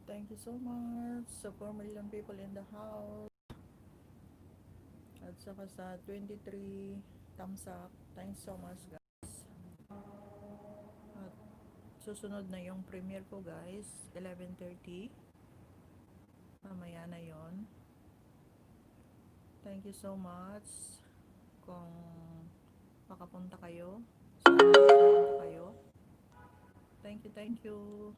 S1: Thank you so much sa 4 million people in the house. At saka sa 23 thumbs up. Thanks so much, guys. At susunod na yung premiere ko, guys. 11:30. Mamaya na yon. Thank you so much. Kung makapunta kayo. Makapunta kayo. Thank you, thank you.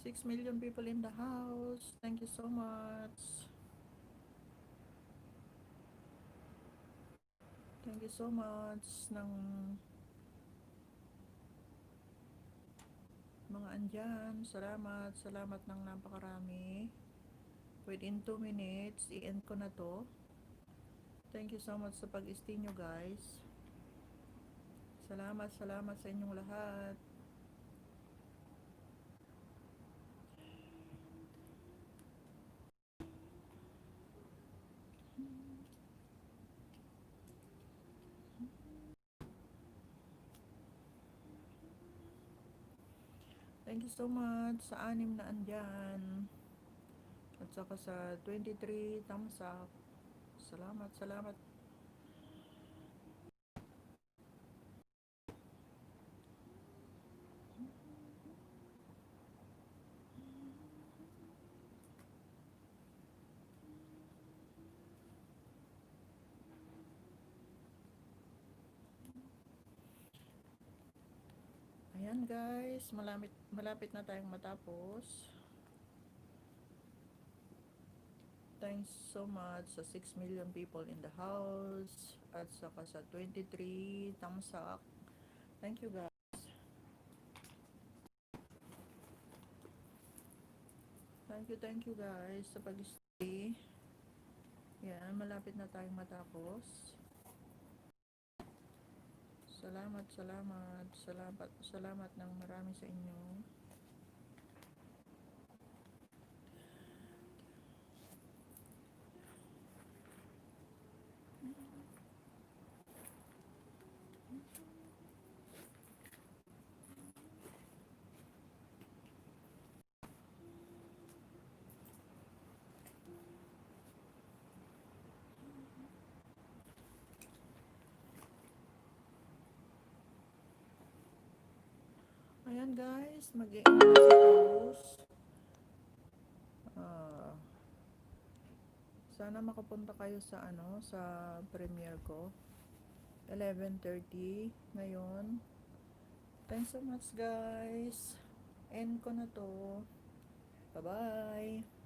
S1: Six million people in the house. Thank you so much. Thank you so much ng mga andyan. Salamat. Salamat ng napakarami. Within 2 minutes, i-end ko na to. Thank you so much sa pag-stay nyo, guys. Salamat, salamat sa inyong lahat. Thank you so much sa 6 na andyan. At saka sa 23 thumbs up. Salamat, salamat. Ayan guys, malapit na tayong matapos. Thanks so much sa 6 million people in the house. At saka sa 23 thumbs up. Thank you guys. Thank you guys sa pag-stay. Yan, malapit na tayong matapos. Salamat, salamat, salamat, salamat ng marami sa inyo. Ayan guys, mag-i-end na si Rose. Sana makapunta kayo sa sa premiere ko. 11:30 ngayon. Thanks so much guys. End ko na to. Bye-bye.